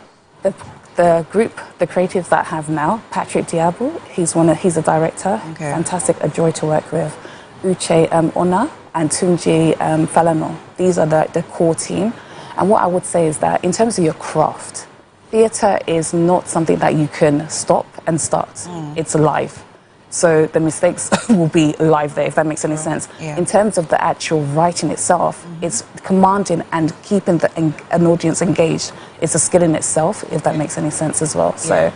the group, the creatives that I have now, Patrick Diabo, he's a director, fantastic, a joy to work with. Uche Ona and Tunji Falano, these are the core team. And what I would say is that in terms of your craft, theatre is not something that you can stop and start. It's live. So the mistakes will be live there, if that makes any sense. In terms of the actual writing itself, it's commanding and keeping an audience engaged. It's a skill in itself, if that makes any sense as well. So,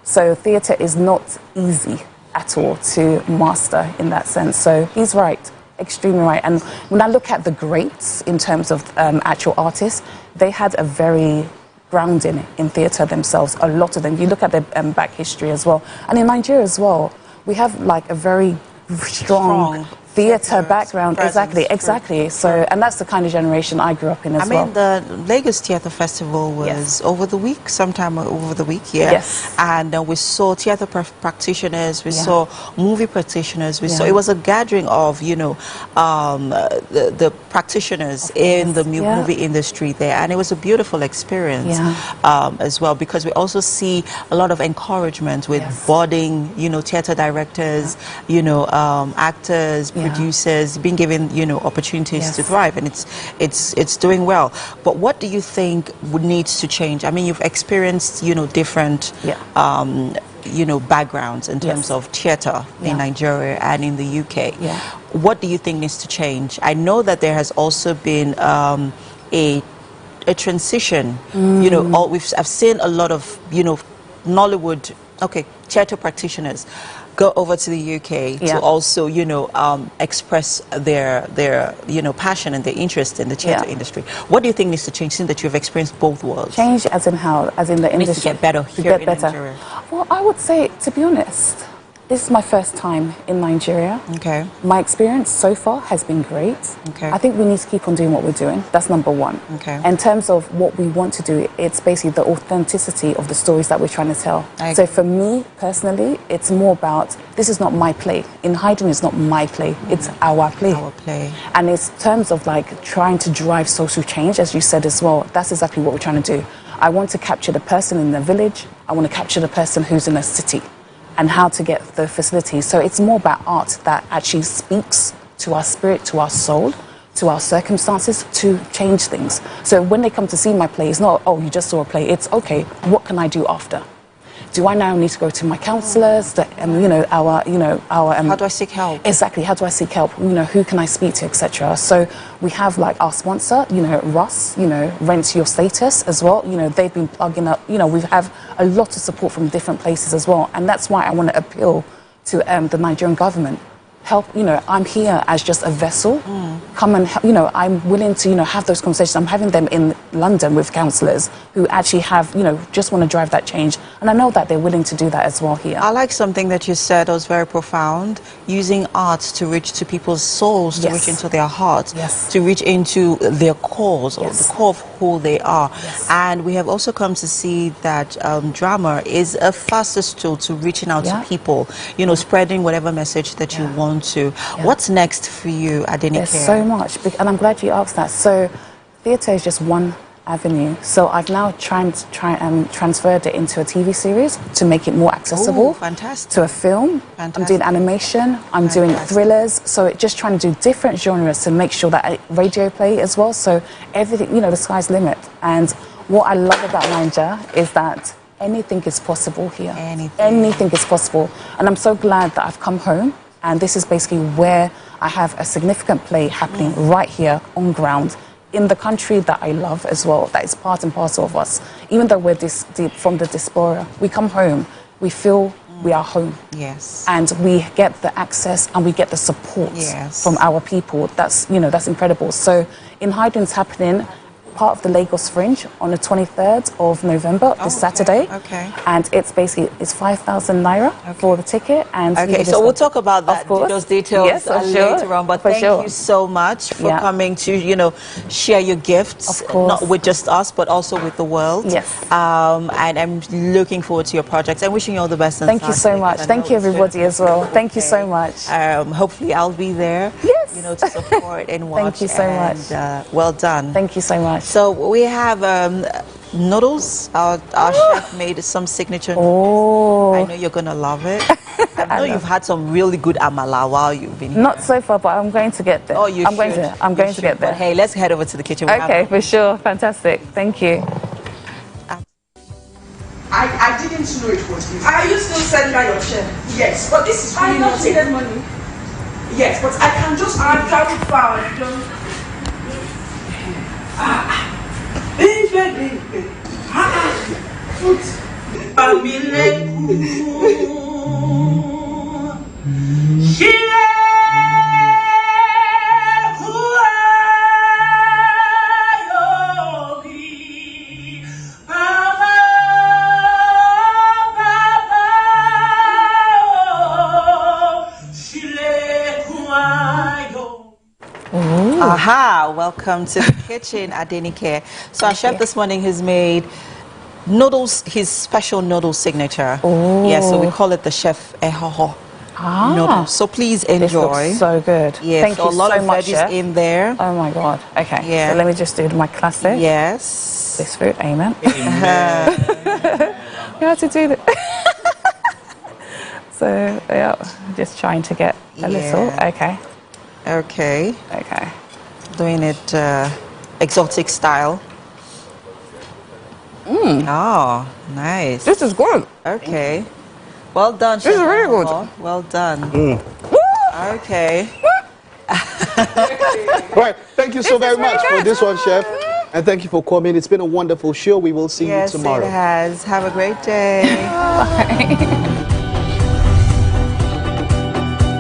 so theatre is not easy at all to master in that sense. So he's right. Extremely right. And when I look at the greats in terms of actual artists, they had a very grounding in theatre themselves, a lot of them. You look at their back history as well. And in Nigeria as well, we have like a very strong theatre background. Exactly. So, and that's the kind of generation I grew up in as well. I mean, the Lagos Theatre Festival was over the week, sometime over the week, and we saw theatre practitioners, we saw movie practitioners, we saw, it was a gathering of, the practitioners in the movie industry there, and it was a beautiful experience as well, because we also see a lot of encouragement with budding, theatre directors, actors, producers, being given opportunities to thrive, and it's doing well. But what do you think needs to change? I mean, you've experienced different backgrounds in terms of theatre in Nigeria and in the UK. What do you think needs to change? I know that there has also been a a transition. You know, I've seen a lot of, you know, Nollywood, theatre practitioners go over to the UK to also, you know, express their you know, passion and their interest in the theatre industry. What do you think needs to change, since that you've experienced both worlds? Change as in how? As in the industry? Needs to get better here in Nigeria. Well, I would say, to be honest, this is my first time in Nigeria. Okay. My experience so far has been great. Okay. I think we need to keep on doing what we're doing. That's number one. Okay. In terms of what we want to do, it's basically the authenticity of the stories that we're trying to tell. So for me, personally, it's more about, this is not my play. In Hiding is not my play. It's our play. Our play. And it's terms of like trying to drive social change, as you said as well. That's exactly what we're trying to do. I want to capture the person in the village. I want to capture the person who's in a city, and how to get the facilities. So it's more about art that actually speaks to our spirit, to our soul, to our circumstances, to change things. So when they come to see my play, it's not, oh, you just saw a play. It's, okay, what can I do after? Do I now need to go to my counsellors? You know, our how do I seek help? Exactly. How do I seek help? You know, who can I speak to, etc. So we have like our sponsor, you know, Ross. You know, Rent Your Status as well. You know, they've been plugging up. You know, we have a lot of support from different places as well, and that's why I want to appeal to the Nigerian government. Help, you know, I'm here as just a vessel. Come and, you know, I'm willing to, you know, have those conversations. I'm having them in London with counsellors who actually have, you know, just want to drive that change. And I know that they're willing to do that as well here. I like something that you said that was very profound, using art to reach to people's souls, to reach into their hearts, to reach into their cause, or the core of who they are. And we have also come to see that drama is a fastest tool to reaching out to people, you know, spreading whatever message that you want to. What's next for you, Adenike? There's so much, and I'm glad you asked that. So theatre is just one avenue. So I've now transferred it into a TV series to make it more accessible. Fantastic. To a film. I'm doing animation. I'm doing thrillers. So just trying to do different genres to make sure that I radio play as well. So everything, you know, the sky's the limit. And what I love about Nigeria is that anything is possible here. Anything is possible. And I'm so glad that I've come home. And this is basically where I have a significant play happening right here on ground in the country that I love as well, that is part and parcel of us. Even though we're from the diaspora, we come home, we feel we are home. Yes. And we get the access and we get the support from our people. That's, you know, that's incredible. So in Hiding's happening, part of the Lagos Fringe on the 23rd of November, this Saturday. And it's basically, it's 5,000 naira for the ticket. And so we'll talk about that, those details later on. But thank you so much for coming to, you know, share your gifts, not with just us, but also with the world. And I'm looking forward to your projects and wishing you all the best. Thank you so much. Thank you, everybody, as well. Thank you so much. Hopefully I'll be there, you know, to support and watch. Thank you so much. Well done. Thank you so much. So we have noodles. Our chef made some signature noodles. I know you're going to love it. I know you've had some really good amala while you've been here. Not so far, but I'm going to get there. Oh, you I'm going to get there. But hey, let's head over to the kitchen. Okay, for sure. Fantastic. Thank you. I didn't know it was you. Are you still selling by your chef? Yes, but this is really not needed money. Yes, but I can just travel far. Aha, welcome to the kitchen, Adenike. So our chef this morning has made noodles, his special noodle signature. Yeah, so we call it the chef ehoho noodles. So please enjoy. This looks so good. Yeah, thank so you a lot so of much, veggies in there. Oh my God. Okay. Yeah. So let me just do my classic. Yes. This food. Amen. You have to do that. So yeah, just trying to get a little. Okay. Okay. Okay. Doing it exotic style. Oh, nice. This is good. Okay. Well done, This is really good. Well done. Okay. Right. Thank you so very much for this one, chef. And thank you for coming. It's been a wonderful show. We will see you tomorrow. Yes, it has. Have a great day. Bye.